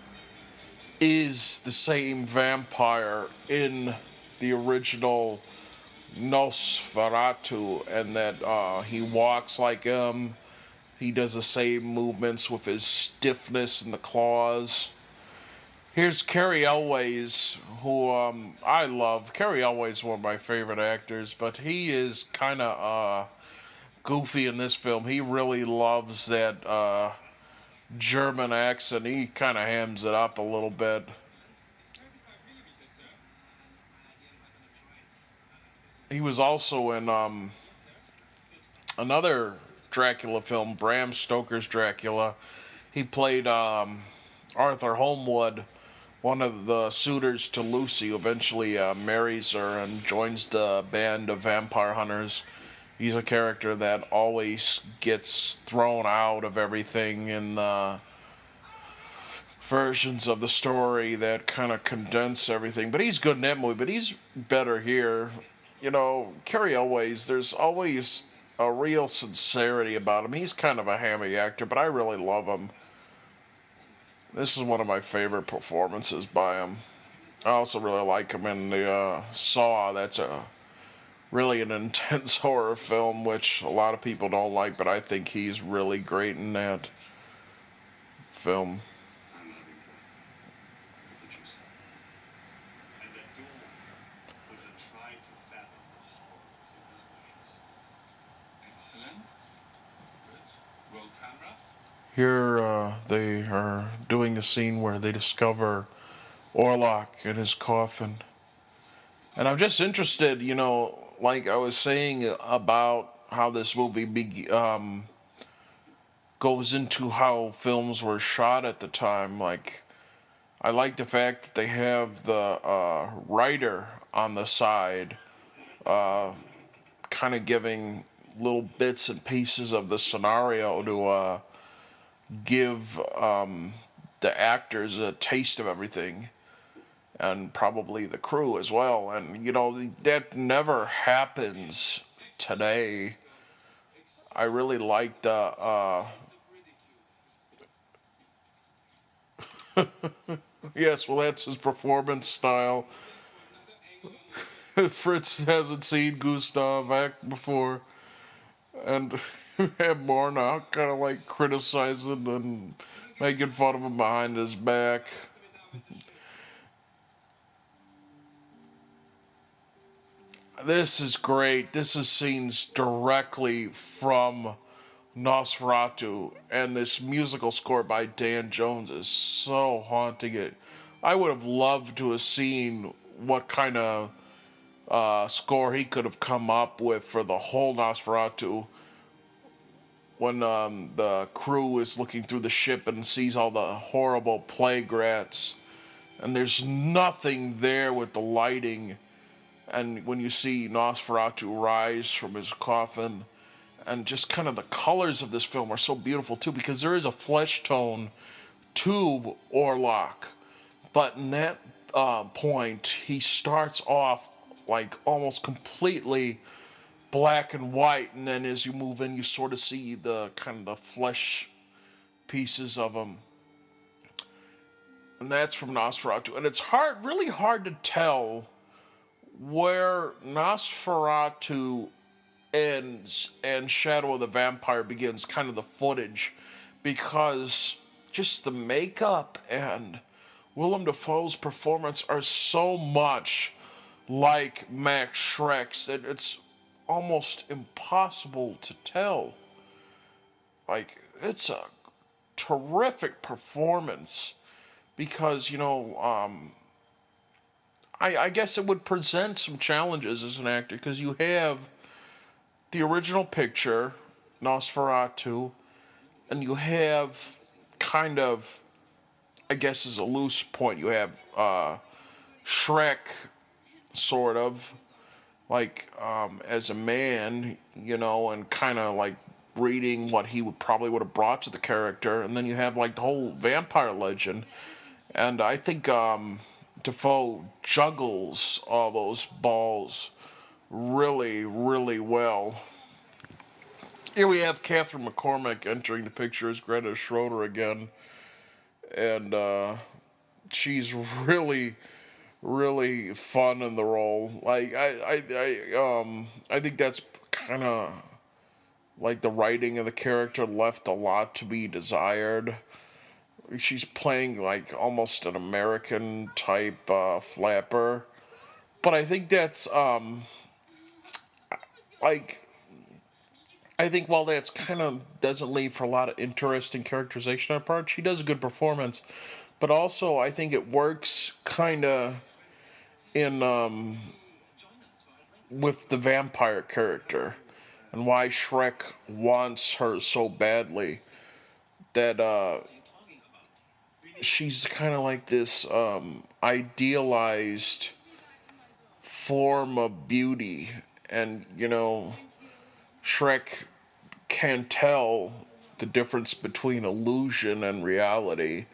is the same vampire in the original Nosferatu, and that he walks like him. He does the same movements with his stiffness in the claws. Here's Carrie Elways, who I love. Carrie Elways is one of my favorite actors, but he is kind of goofy in this film. He really loves that German accent. He kind of hams it up a little bit. He was also in another Dracula film, Bram Stoker's Dracula. He played Arthur Holmwood, one of the suitors to Lucy, who eventually marries her and joins the band of vampire hunters. He's a character that always gets thrown out of everything in the versions of the story that kind of condense everything. But he's good in that movie, but he's better here. Cary Elwes, there's always a real sincerity about him. He's kind of a hammy actor, but I really love him. This is one of my favorite performances by him. I also really like him in the Saw. That's really an intense horror film, which a lot of people don't like, but I think he's really great in that film. Here they are doing a scene where they discover Orlok in his coffin. And I'm just interested, like I was saying about how this movie goes into how films were shot at the time. Like, I like the fact that they have the writer on the side, kind of giving little bits and pieces of the scenario to give the actors a taste of everything, and probably the crew as well. And that never happens today. I really like the yes, well, that's his performance style. Fritz hasn't seen Gustav act before, and have Murnau kind of like criticizing and making fun of him behind his back. This is great. This is scenes directly from Nosferatu, and this musical score by Dan Jones is so haunting. I would have loved to have seen what kind of score he could have come up with for the whole Nosferatu, when the crew is looking through the ship and sees all the horrible plague rats and there's nothing there with the lighting. And when you see Nosferatu rise from his coffin, and just kind of the colors of this film are so beautiful too, because there is a flesh tone to Orlok, but in that point, he starts off like almost completely black and white, and then as you move in, you sort of see the kind of the flesh pieces of him, and that's from Nosferatu. And it's really hard to tell where Nosferatu ends and Shadow of the Vampire begins, kind of the footage, because just the makeup and Willem Dafoe's performance are so much like Max Schreck's that it's almost impossible to tell. Like, it's a terrific performance because, I guess it would present some challenges as an actor because you have the original picture, Nosferatu, and you have kind of, I guess as a loose point, you have Shrek, sort of, like as a man, and kind of like reading what he probably would have brought to the character, and then you have like the whole vampire legend, and I think Dafoe juggles all those balls really, really well. Here we have Catherine McCormack entering the picture as Greta Schroeder again, and she's really, really fun in the role. Like I think that's kind of like the writing of the character left a lot to be desired. She's playing like almost an American type flapper, but I think that's like. I think while that's kind of doesn't leave for a lot of interesting characterization on her part, she does a good performance. But also, I think it works kind of in with the vampire character and why Shrek wants her so badly. That she's kind of like this idealized form of beauty, and Shrek can tell the difference between illusion and reality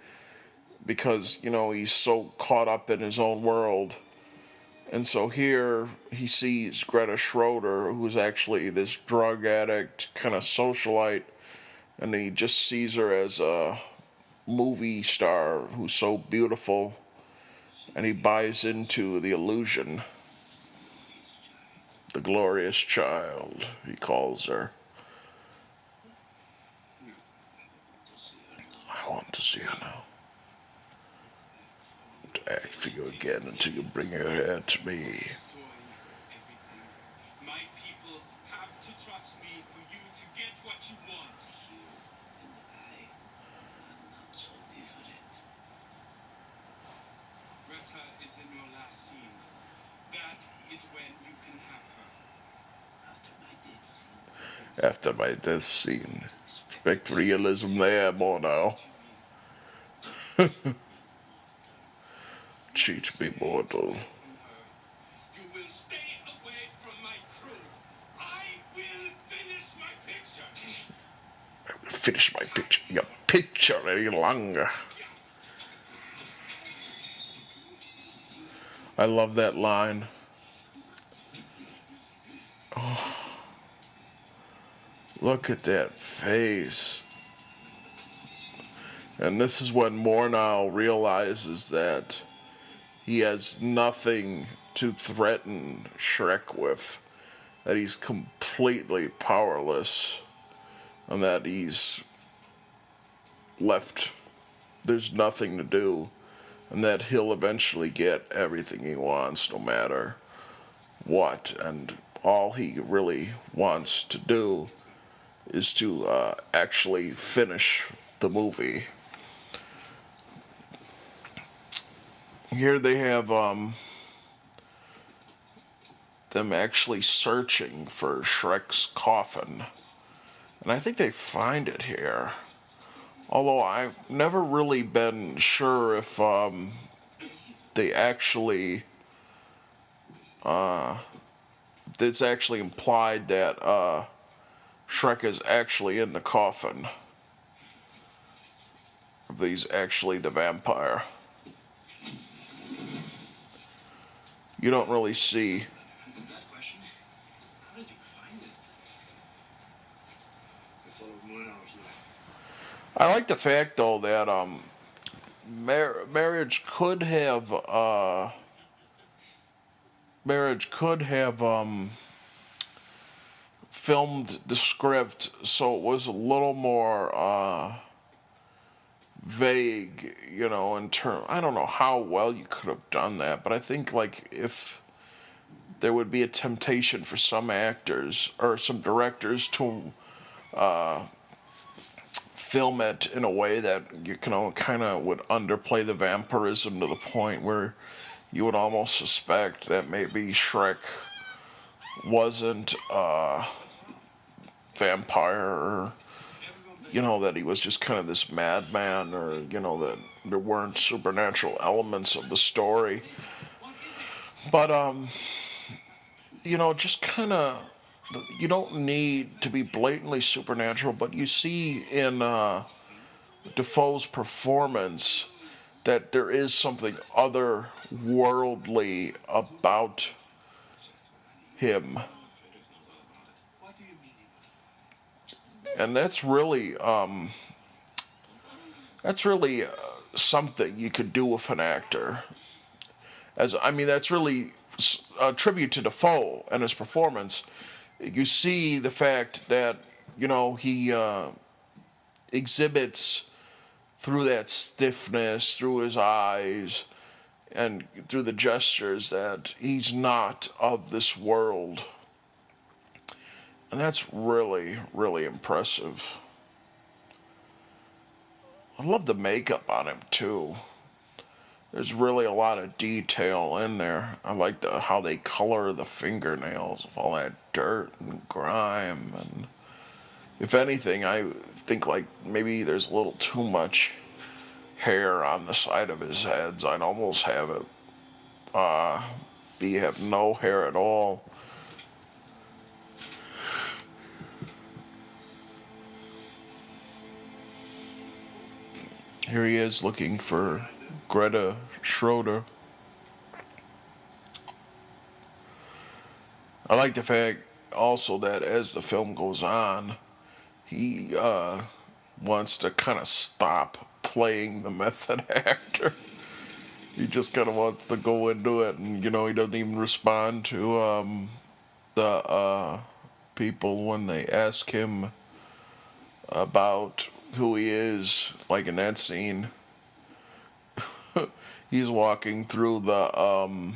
because, he's so caught up in his own world. And so here he sees Greta Schroeder, who's actually this drug addict, kind of socialite, and he just sees her as a movie star who's so beautiful, and he buys into the illusion. The glorious child, he calls her. I want to see her now. To act for you again until you bring her here to me. My people have to trust me for you to get what you want. You and I are not so different. Greta is in your last scene. That is when you can have her. After my death scene. Expect realism there, Murnau. Cheat me, mortal. You will stay away from my crew. I will finish my picture. I will finish my picture. Your picture any longer. I love that line. Oh. Look at that face. And this is when Murnau realizes that he has nothing to threaten Shrek with. That he's completely powerless. And that he's left. There's nothing to do. And that he'll eventually get everything he wants no matter what. And all he really wants to do is to actually finish the movie. Here they have them actually searching for Shrek's coffin. And I think they find it here. Although I've never really been sure if they actually, it's actually implied that Shrek is actually in the coffin. He's actually the vampire. You don't really see. Answers that question. How did you find this place? I followed Murnau here. I like the fact though that marriage could have filmed the script so it was a little more vague, you know, in term. I don't know how well you could have done that, but I think like if there would be a temptation for some actors or some directors to film it in a way that you know kind of would underplay the vampirism to the point where you would almost suspect that maybe Shrek wasn't a vampire, or you know, that he was just kind of this madman, or you know, that there weren't supernatural elements of the story. But you know, just kind of, you don't need to be blatantly supernatural, but you see in Defoe's performance that there is something otherworldly about him, What do you mean he was? and that's really something you could do with an actor. As I mean, that's really a tribute to Defoe and his performance. You see the fact that you know he exhibits through that stiffness, through his eyes, and through the gestures that he's not of this world, and that's really, really impressive. I love the makeup on him too. There's really a lot of detail in there. I like how they color the fingernails with all that dirt and grime. And if anything, I think like maybe there's a little too much hair on the side of his heads. I'd almost have it be have no hair at all. Here he is looking for Greta Schroeder. I like the fact also that as the film goes on, he wants to kind of stop playing the method actor. He just kind of wants to go into it, and you know, he doesn't even respond to the people when they ask him about who he is. Like in that scene, he's walking through the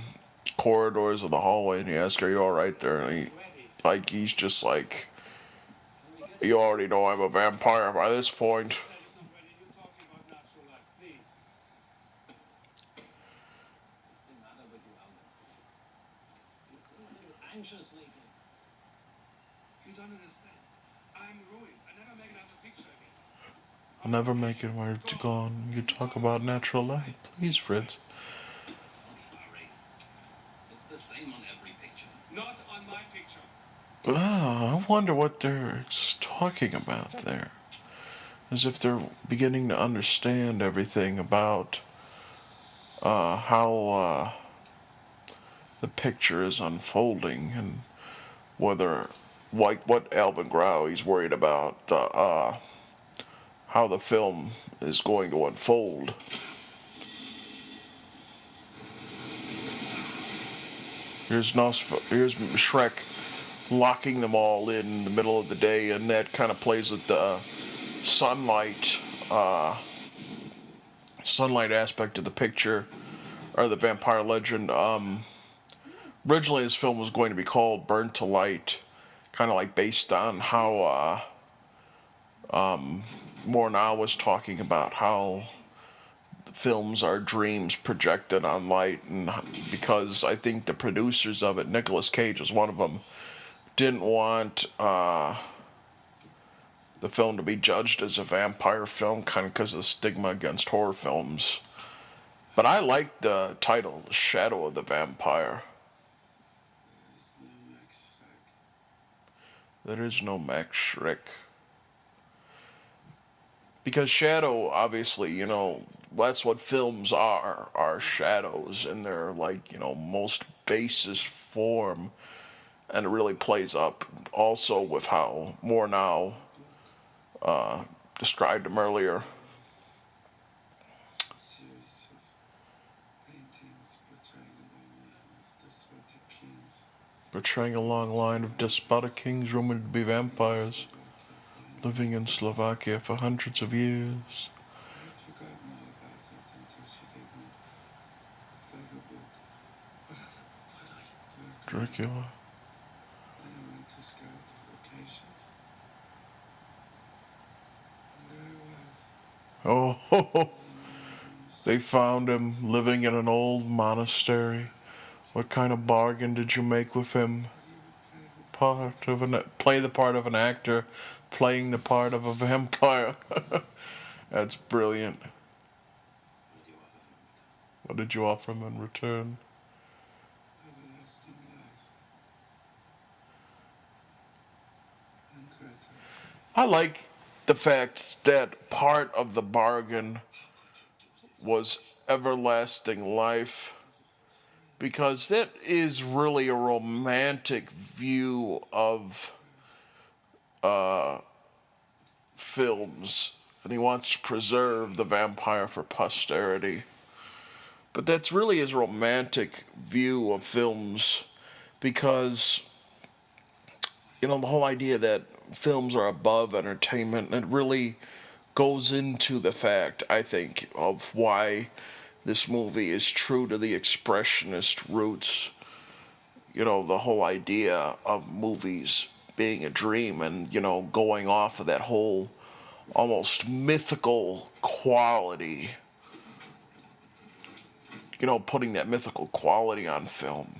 corridors of the hallway, and he asks, "Are you all right there?" And he's just like, "You already know I'm a vampire by this point." Anxious lately. You don't understand. I'm ruined. I never make another picture again. I'll never make it where to go on. You talk about natural light. Please, Fritz. Don't worry. It's the same on every picture. Not on my picture. I wonder what they're talking about there. As if they're beginning to understand everything about how the picture is unfolding, and whether, like what Alvin Grau he's worried about, how the film is going to unfold. Here's Shrek locking them all in the middle of the day, and that kind of plays with the sunlight aspect of the picture, or the vampire legend. Originally, this film was going to be called Burn to Light, kind of like based on how Murnau was talking about how films are dreams projected on light, and because I think the producers of it, Nicolas Cage was one of them, didn't want the film to be judged as a vampire film, kind of because of the stigma against horror films. But I like the title, The Shadow of the Vampire. There is no Max Schreck. There is no Max Schreck. Because shadow, obviously, that's what films are shadows in their, like, most basest form. And it really plays up also with how Murnau described him earlier. A series of paintings portraying a long line of despotic kings. Portraying a long line of despotic kings rumored to be vampires, living in Slovakia for hundreds of years. I had forgotten all about it until she gave me a clever book. What are you? Dracula. Then I went to scout locations. And there I was. Oh, they found him living in an old monastery. What kind of bargain did you make with him? Play the part of an actor, playing the part of a vampire. That's brilliant. What did you offer him in return? Everlasting life. And Greta. I like the fact that part of the bargain was everlasting life, because that is really a romantic view of films, and he wants to preserve the vampire for posterity. But that's really his romantic view of films, because the whole idea that films are above entertainment, it really goes into the fact, I think, of why this movie is true to the expressionist roots. The whole idea of movies being a dream, and, going off of that whole almost mythical quality, putting that mythical quality on film.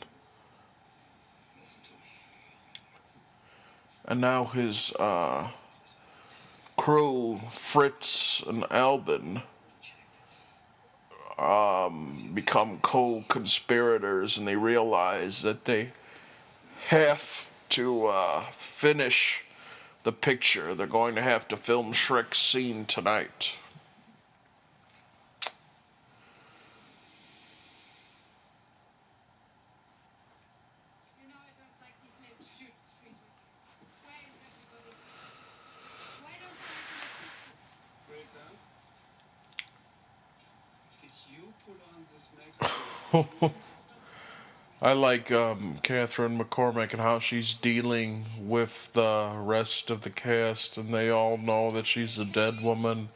And now his crew, Fritz and Albin, become co-conspirators, and they realize that they have to finish the picture. They're going to have to film Shrek's scene tonight. I don't like these late shoots, Friedrich. Where is everybody? Why don't they Greta? Did you put on this makeup? I like Catherine McCormack and how she's dealing with the rest of the cast, and they all know that she's a dead woman,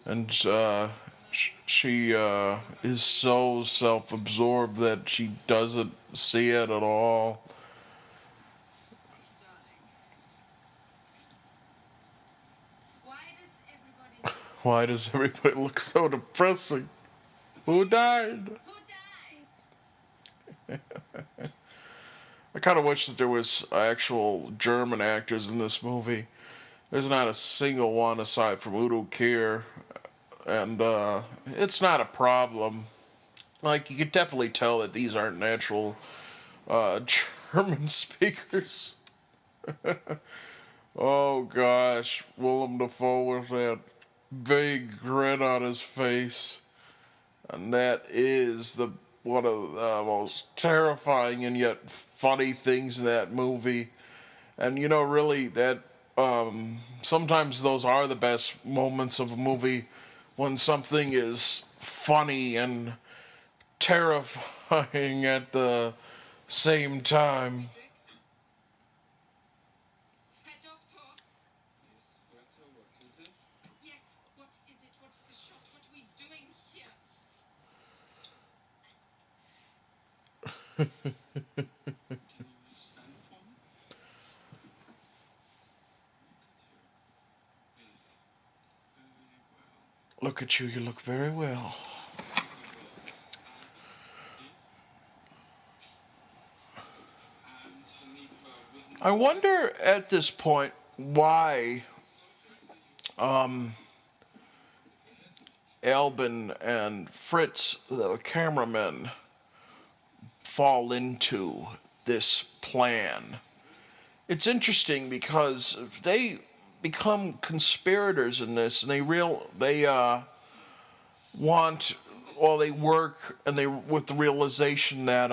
and she is so self-absorbed that she doesn't see it at all. Why does everybody Why does everybody look so depressing? Who died? Who died? I kind of wish that there was actual German actors in this movie. There's not a single one aside from Udo Kier, and it's not a problem. Like, you could definitely tell that these aren't natural German speakers. Oh gosh, Willem Dafoe with that big grin on his face, and that is one of the most terrifying and yet funny things in that movie. And really, that sometimes those are the best moments of a movie, when something is funny and terrifying at the same time. Herr Doctor? Yes, Greta, what is it? Yes, what is it? What's the shot? What are we doing here? Can you stand for me? Look at you. Yes, very well. Look at you, you look very well. I wonder at this point why Albin and Fritz, the cameraman, fall into this plan. It's interesting because they become conspirators in this, and they want, well, they work, and they, with the realization that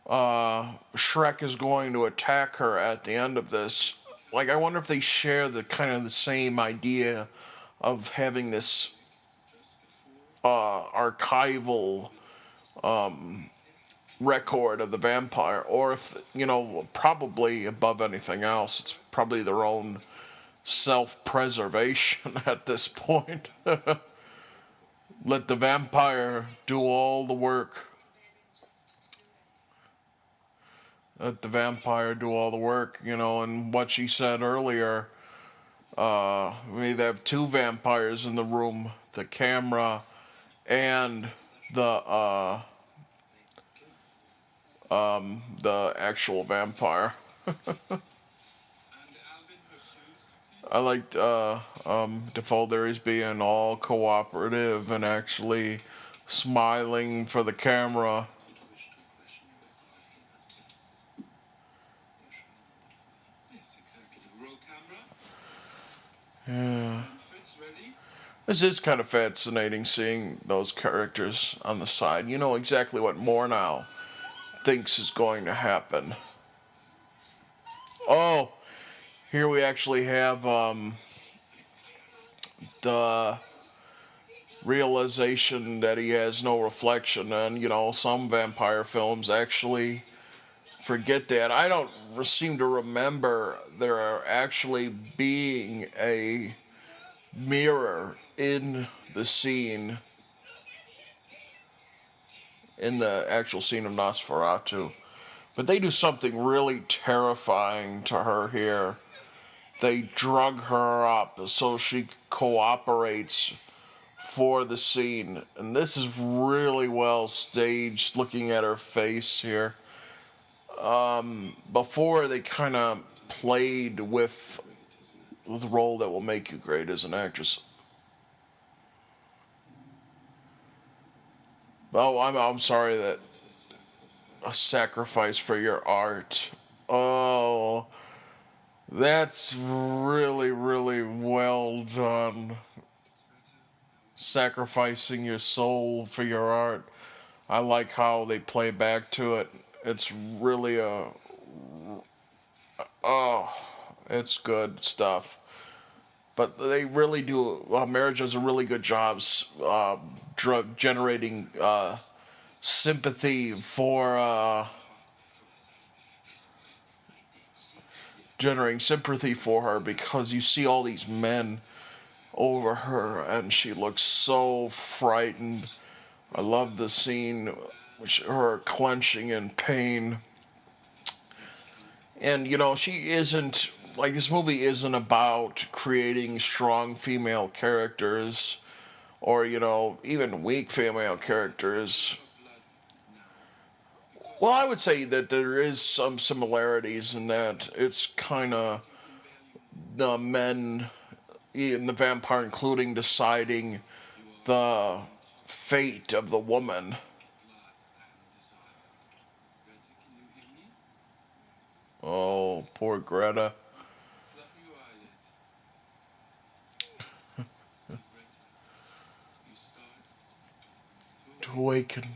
Shrek is going to attack her at the end of this. Like, I wonder if they share the kind of the same idea of having this archival record of the vampire, or if, probably above anything else, it's probably their own self-preservation at this point. Let the vampire do all the work. Let the vampire do all the work, and what she said earlier, we have two vampires in the room, the camera and the actual vampire. I liked Dafoe there as being all cooperative and actually smiling for the camera. Yeah. This is kind of fascinating seeing those characters on the side. You know exactly what Murnau thinks is going to happen. Oh, here we actually have the realization that he has no reflection, and some vampire films actually forget that. I don't seem to remember there actually being a mirror in the scene, in the actual scene of Nosferatu. But they do something really terrifying to her here. They drug her up so she cooperates for the scene. And this is really well staged, looking at her face here. Before, they kind of played with the role that will make you great as an actress. Oh, I'm sorry, that a sacrifice for your art. Oh, that's really, really well done. Sacrificing your soul for your art. I like how they play back to it. It's really it's good stuff. But they really do. Marriage does a really good job generating sympathy for generating sympathy for her, because you see all these men over her and she looks so frightened. I love the scene, her clenching in pain. And she isn't, like, this movie isn't about creating strong female characters or even weak female characters. Well, I would say that there is some similarities in that it's kind of the men and the vampire, including deciding the fate of the woman. Oh, poor Greta. To awaken.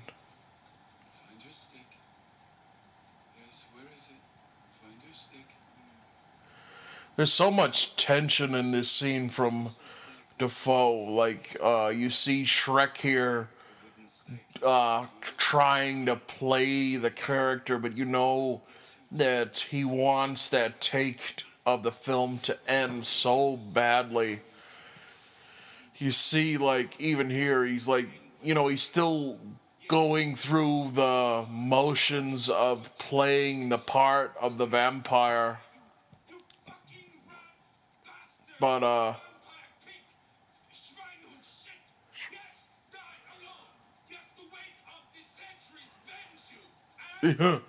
There's so much tension in this scene from Dafoe. Like, you see Shrek here trying to play the character, but that he wants that take of the film to end so badly. You see, like, even here, he's like, he's still going through the motions of playing the part of the vampire. But, yeah.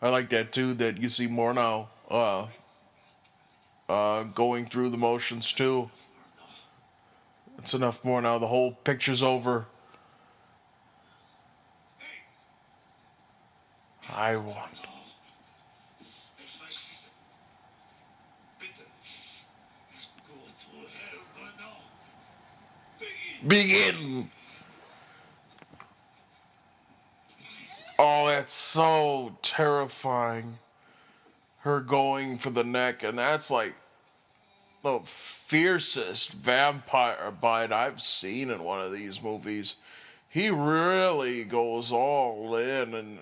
I like that too, that you see Murnau going through the motions too. It's enough more now. The whole picture's over. I want. Bitte. Go to hell, Murnau. Begin. Begin! Oh, that's so terrifying. Her going for the neck, and that's like the fiercest vampire bite I've seen in one of these movies. He really goes all in, and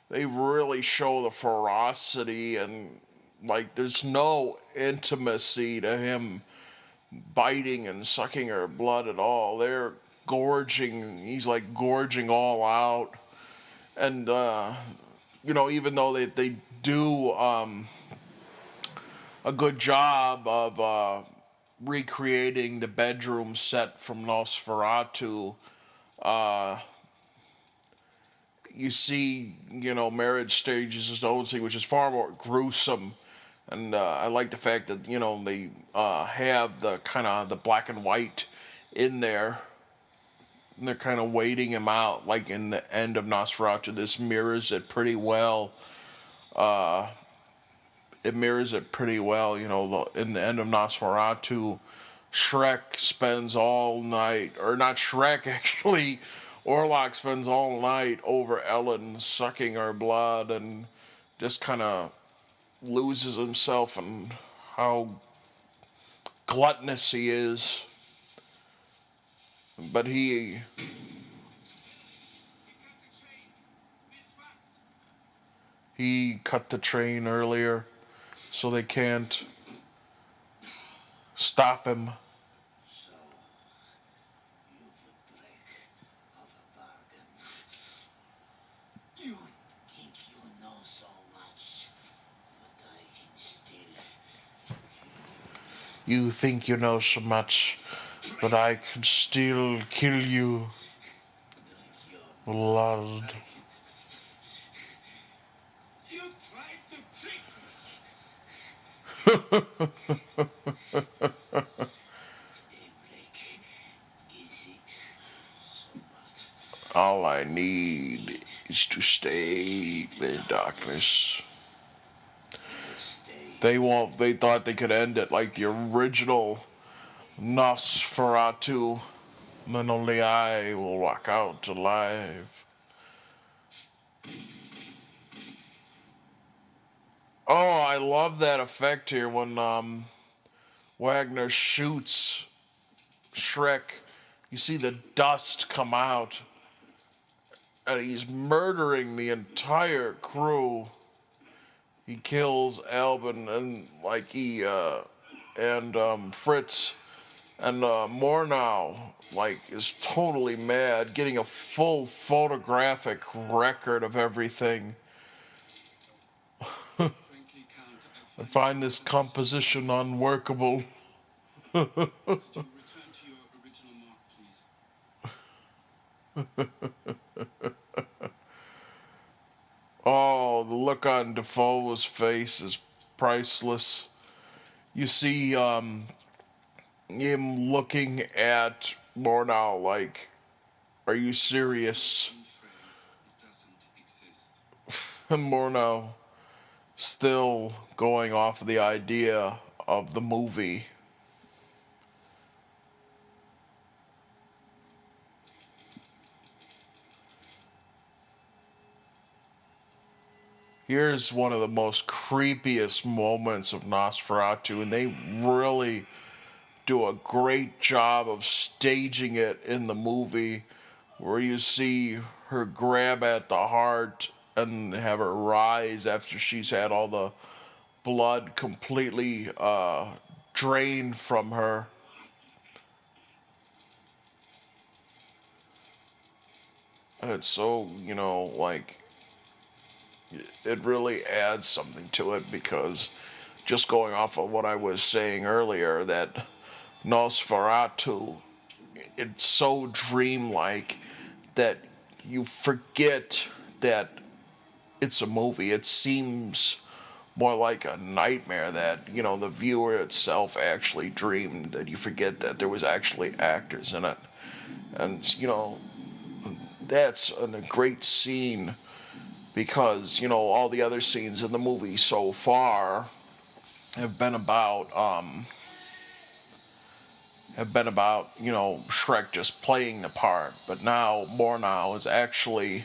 they really show the ferocity, and like there's no intimacy to him biting and sucking her blood at all. They're gorging, he's like gorging all out. And even though they do a good job of recreating the bedroom set from Nosferatu, you see, marriage stages as Nosy, which is far more gruesome. And I like the fact that, they have the kind of the black and white in there. And they're kind of waiting him out, like in the end of Nosferatu. This mirrors it pretty well. It mirrors it pretty well, in the end of Nosferatu. Shrek spends all night, or not Shrek actually, Orlok spends all night over Ellen sucking her blood and just kind of loses himself and how gluttonous he is. But he cut the train earlier, so they can't stop him. So, you would break of a bargain. You think you know so much, but I can still You think you know so much, but I can still kill you. drink your Blood. You tried to trick me. Daybreak. Is it so bad? All I need is to stay in darkness. Stay. They thought they could end it like the original Nosferatu. Then only I will walk out alive. Oh, I love that effect here when Wagner shoots Shrek. You see the dust come out, and he's murdering the entire crew. He kills Albin and Fritz, and Murnau is totally mad, getting a full photographic record of everything. Frankly, Count, I find this composition unworkable. to return to your original mark, please. Oh, the look on Dafoe's face is priceless. You see him looking at Murnau like, are you serious? It doesn't exist. And Murnau still going off of the idea of the movie. Here's one of the most creepiest moments of Nosferatu, and they really do a great job of staging it in the movie, where you see her grab at the heart and have her rise after she's had all the blood completely drained from her. And it's so, it really adds something to it, because just going off of what I was saying earlier, that Nosferatu, it's so dreamlike that you forget that it's a movie. It seems more like a nightmare that, you know, the viewer itself actually dreamed, that you forget that there was actually actors in it. And, you know, that's a great scene because, you know, all the other scenes in the movie so far have been about, you know, Shrek just playing the part. But now, Murnau is actually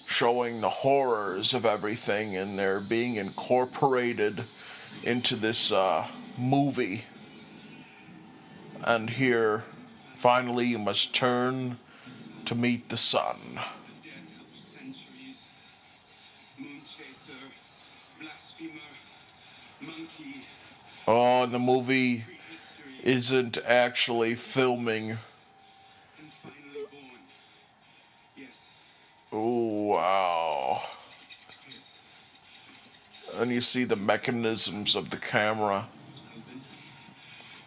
showing the horrors of everything, and they're being incorporated into this movie. And here, finally, you must turn to meet the sun. The dead of centuries. Moon chaser, blasphemer, monkey, Oh, and the movie prehistory, isn't actually filming. and finally born. Yes, Oh, wow. yes. And you see the mechanisms of the camera. Alvin,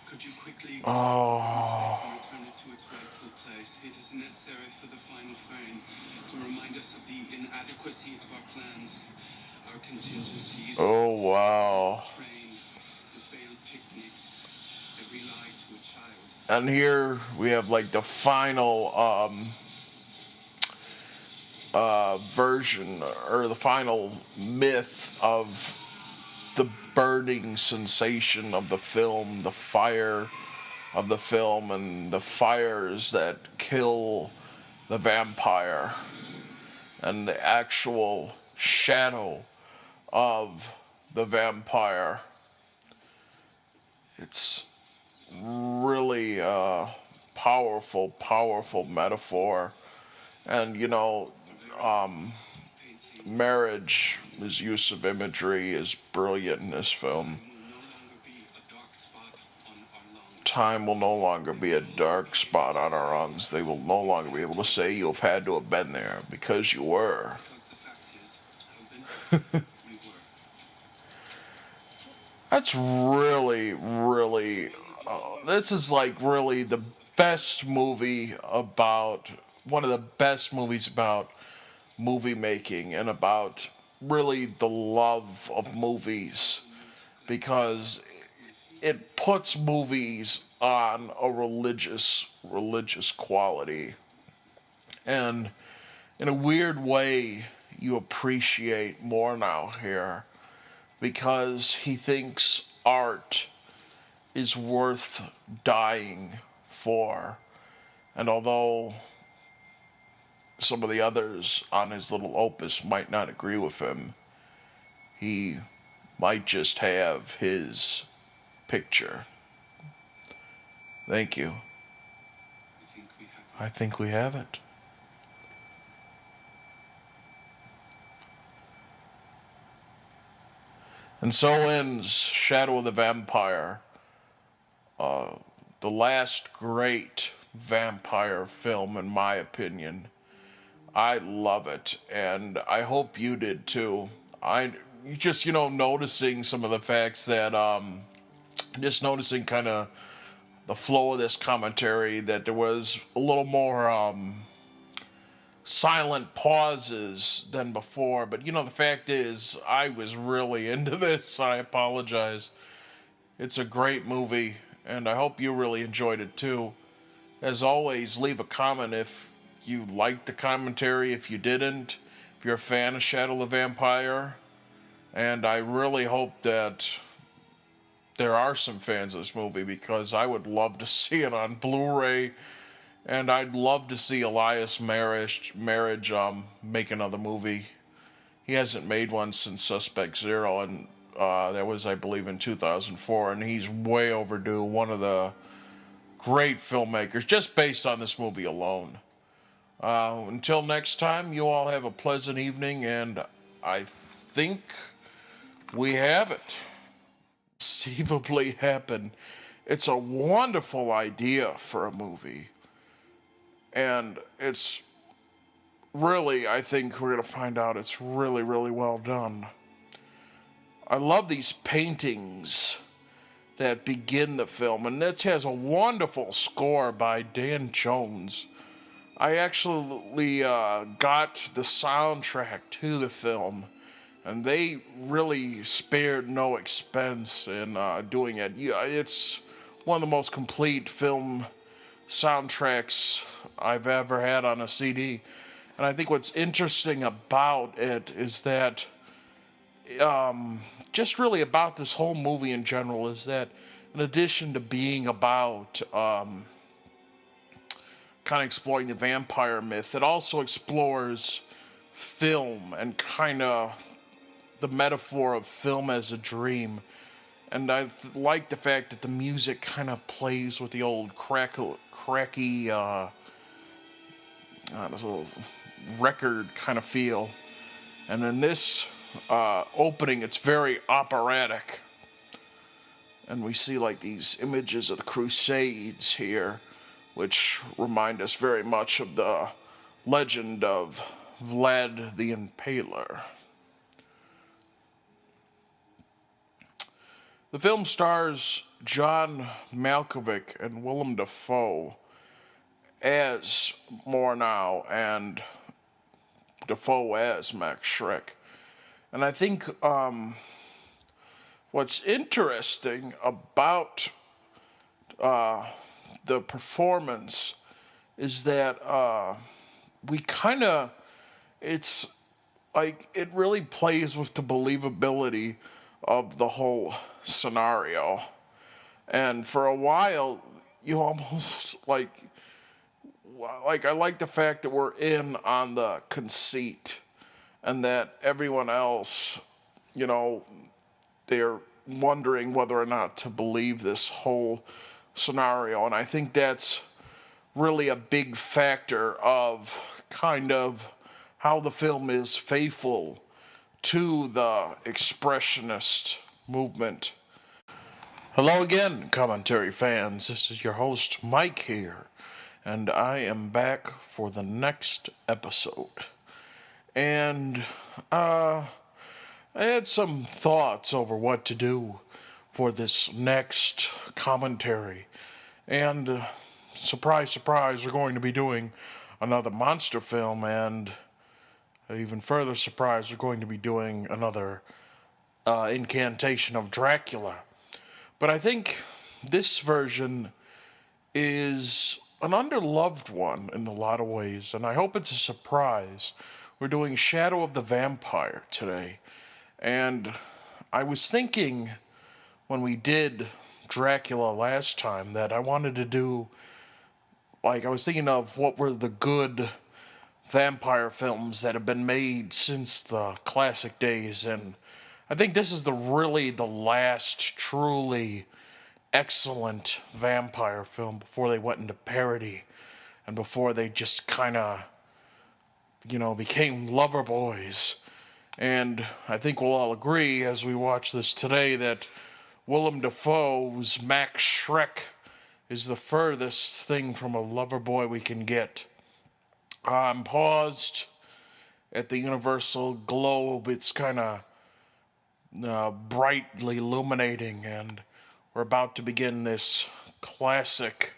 could you quickly Oh. and return it to its rightful place? It is necessary for the final frame to remind us of the inadequacy of our plans, our contingencies, Oh, wow. train, the failed picnics, every lie to a child. And here we have like the final version, or the final myth of the burning sensation of the film, the fire of the film, and the fires that kill the vampire, and the actual shadow of the vampire. It's really a powerful metaphor. And, you know, marriage, his use of imagery is brilliant in this film. Will no longer be a dark spot on our lungs. Time will no longer be a dark spot on our lungs. They will no longer be able to say you've had to have been there, because you were. Because the fact is, Alvin, we were. That's really, this is like really the best movie about, one of the best movies about movie making and about really the love of movies, because it puts movies on a religious quality. And in a weird way, you appreciate Murnau here, because he thinks art is worth dying for. And although some of the others on his little opus might not agree with him, he might just have his picture. Thank you. I think we have it. And so ends Shadow of the Vampire, the last great vampire film, in my opinion. I love it, and I hope you did too. I just, you know, noticing some of the facts that, just noticing kind of the flow of this commentary, that there was a little more silent pauses than before. But, you know, the fact is, I was really into this. I apologize. It's a great movie, and I hope you really enjoyed it too. As always, leave a comment if you liked the commentary, if you didn't, if you're a fan of Shadow the Vampire. And I really hope that there are some fans of this movie, because I would love to see it on Blu-ray, and I'd love to see Elias Marriage make another movie. He hasn't made one since Suspect Zero, and that was, I believe, in 2004, and he's way overdue. One of the great filmmakers, just based on this movie alone. Until next time, you all have a pleasant evening, and I think we have it. Conceivably happen. It's a wonderful idea for a movie, and it's really, I think we're going to find out it's really well done. I love these paintings that begin the film, and this has a wonderful score by Dan Jones. I actually got the soundtrack to the film, and they really spared no expense in doing it. Yeah, it's one of the most complete film soundtracks I've ever had on a CD. And I think what's interesting about it is that, just really about this whole movie in general, is that in addition to being about kind of exploring the vampire myth, it also explores film and kind of the metaphor of film as a dream. And I like the fact that the music kind of plays with the old cracky record kind of feel. And in this opening, it's very operatic. And we see like these images of the Crusades here, which remind us very much of the legend of Vlad the Impaler. The film stars John Malkovich and Willem Dafoe as Murnau and Dafoe as Max Schreck. And I think what's interesting about the performance is that we kind of, it's like it really plays with the believability of the whole scenario. And for a while, you almost like I like the fact that we're in on the conceit and that everyone else, they're wondering whether or not to believe this whole scenario. And I think that's really a big factor of kind of how the film is faithful to the expressionist movement. Hello again, commentary fans. This is your host, Mike here, and I am back for the next episode. And I had some thoughts over what to do for this next commentary. And surprise, surprise, we're going to be doing another monster film, and even further surprise, we're going to be doing another incantation of Dracula. But I think this version is an underloved one in a lot of ways, and I hope it's a surprise. We're doing Shadow of the Vampire today. And I was thinking when we did Dracula last time that I wanted to do, I was thinking of what were the good vampire films that have been made since the classic days, and I think this is really the last truly excellent vampire film before they went into parody and before they just kind of, became lover boys. And I think we'll all agree as we watch this today that Willem Dafoe's Max Schreck is the furthest thing from a lover boy we can get. I'm paused at the Universal Globe. It's kind of brightly illuminating, and we're about to begin this classic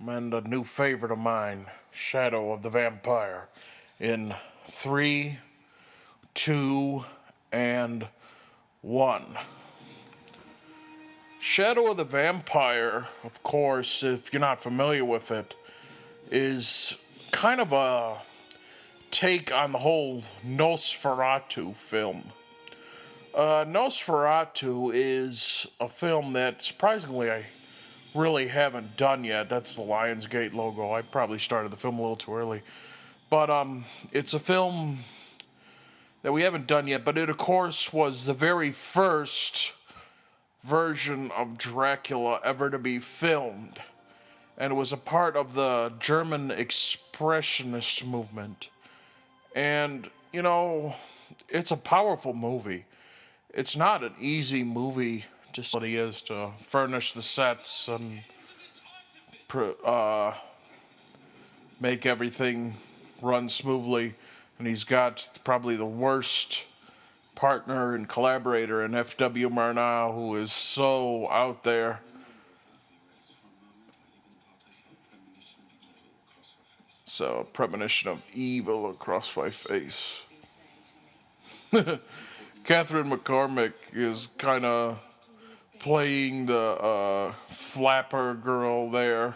and a new favorite of mine, Shadow of the Vampire, in 3, 2, and 1. Shadow of the Vampire, of course, if you're not familiar with it, is kind of a take on the whole Nosferatu film. Nosferatu is a film that surprisingly I really haven't done yet. That's the Lionsgate logo. I probably started the film a little too early. But it's a film that we haven't done yet, but it of course was the very first version of Dracula ever to be filmed. And it was a part of the German expressionist movement. And, it's a powerful movie. It's not an easy movie, just what he is to furnish the sets and make everything run smoothly. And he's got probably the worst partner and collaborator in F.W. Murnau, who is so out there. So, a premonition of evil across my face. Catherine McCormack is kind of playing the flapper girl there,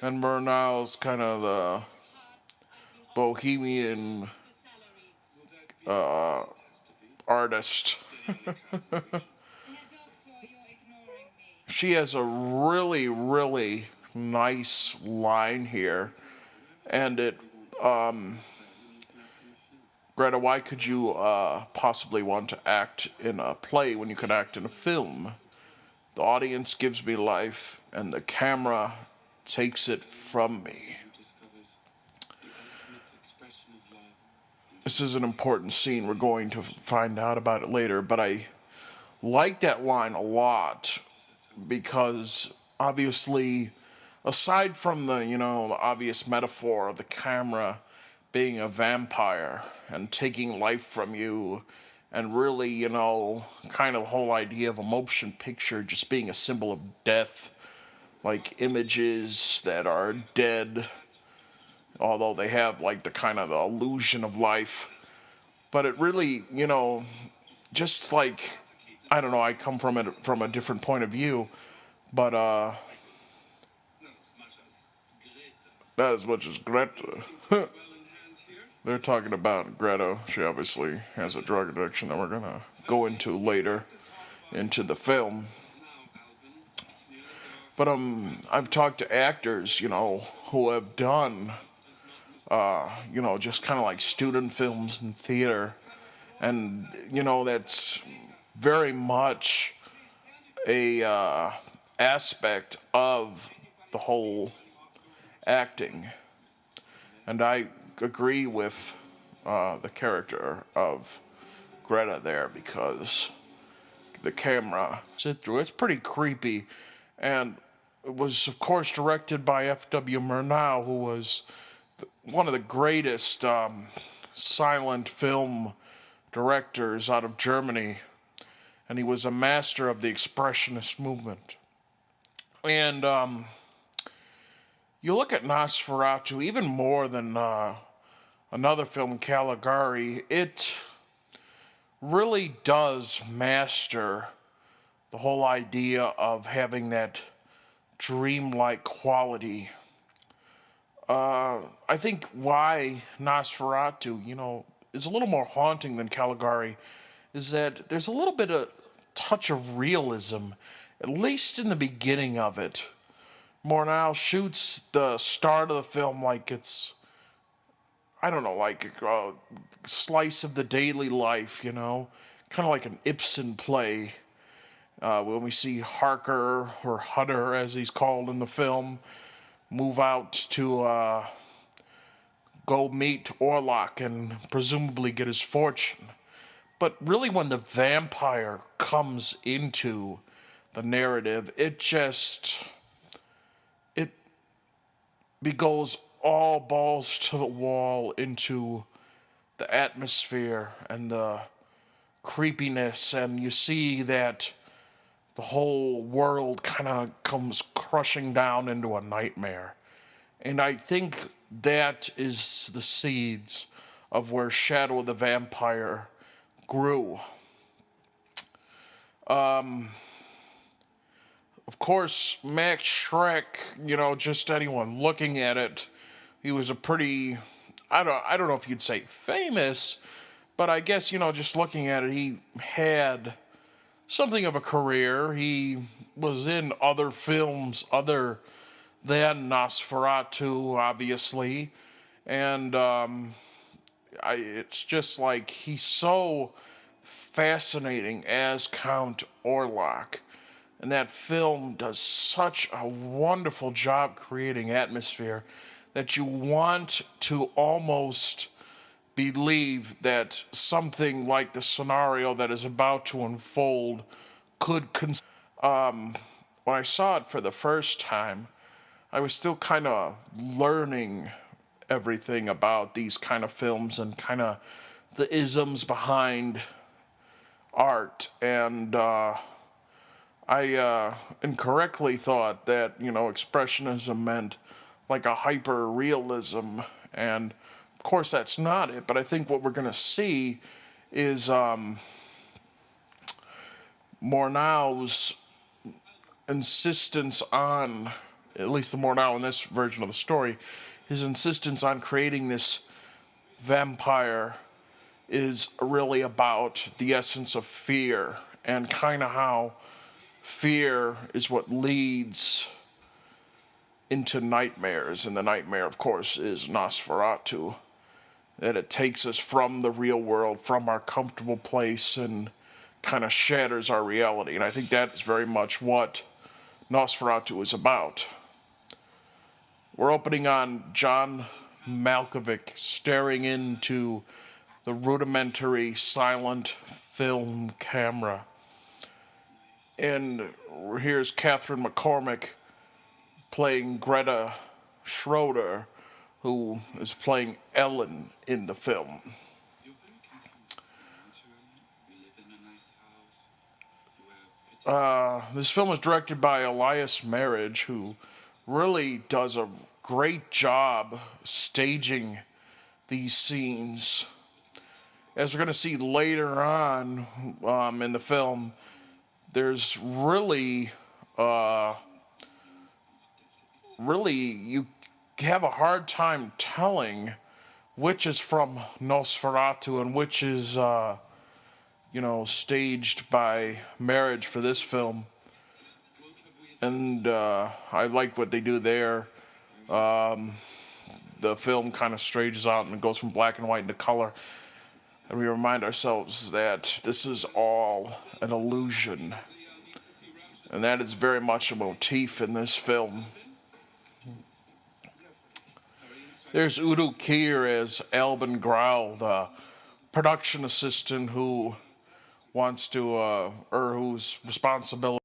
and Murnau's kind of the bohemian artist. She has a really, really nice line here, and it, Greta, why could you possibly want to act in a play when you could act in a film? The audience gives me life, and the camera takes it from me. This is an important scene. We're going to find out about it later, but I like that line a lot because obviously, aside from the, the obvious metaphor of the camera being a vampire and taking life from you, and really, kind of the whole idea of a motion picture just being a symbol of death, like images that are dead, although they have like the kind of the illusion of life. But it really, just like, I don't know, I come from it from a different point of view, but Not as much as Greta. not as much as Greta. Well in hand here. They're talking about Greta. She obviously has a drug addiction that we're gonna go into later into the film. Now, Alvin, it's near the door. But I've talked to actors, who have done, just kind of like student films in theater, and that's very much a aspect of the whole acting, and I agree with the character of Greta there because the camera sit through. It's pretty creepy, and it was of course directed by F.W. Murnau, who was one of the greatest silent film directors out of Germany, and he was a master of the expressionist movement. And you look at Nosferatu, even more than another film, Caligari, it really does master the whole idea of having that dreamlike quality. I think why Nosferatu, is a little more haunting than Caligari is that there's a little bit of touch of realism, at least in the beginning of it. Murnau shoots the start of the film like it's, I don't know, like a slice of the daily life, kind of like an Ibsen play. When we see Harker, or Hutter as he's called in the film, move out to go meet Orlok and presumably get his fortune. But really when the vampire comes into the narrative, it goes all balls to the wall into the atmosphere and the creepiness, and you see that the whole world kind of comes crushing down into a nightmare. And I think that is the seeds of where Shadow of the Vampire grew. Of course, Max Schreck, just anyone looking at it, he was a pretty, I don't know if you'd say famous, but I guess, just looking at it, he had something of a career. He was in other films other than Nosferatu, obviously, and it's just like he's so fascinating as Count Orlok. And that film does such a wonderful job creating atmosphere that you want to almost believe that something like the scenario that is about to unfold could. When I saw it for the first time, I was still kind of learning everything about these kind of films and kind of the isms behind art, and I incorrectly thought that, expressionism meant like a hyper-realism, and of course that's not it, but I think what we're going to see is Murnau's insistence on, at least the Murnau in this version of the story, his insistence on creating this vampire is really about the essence of fear, and kind of how fear is what leads into nightmares, and the nightmare, of course, is Nosferatu. That it takes us from the real world, from our comfortable place, and kind of shatters our reality. And I think that is very much what Nosferatu is about. We're opening on John Malkovich staring into the rudimentary silent film camera. And here's Catherine McCormack playing Greta Schroeder, who is playing Ellen in the film. This film is directed by Elias Marriage, who really does a great job staging these scenes. As we're going to see later on in the film, there's really you have a hard time telling which is from Nosferatu and which is staged by Marriage for this film. And I like what they do there. The film kind of stages out and goes from black and white into color. And we remind ourselves that this is all an illusion. And that is very much a motif in this film. There's Udo Kier as Albin Grau, the production assistant who wants to, or whose responsibility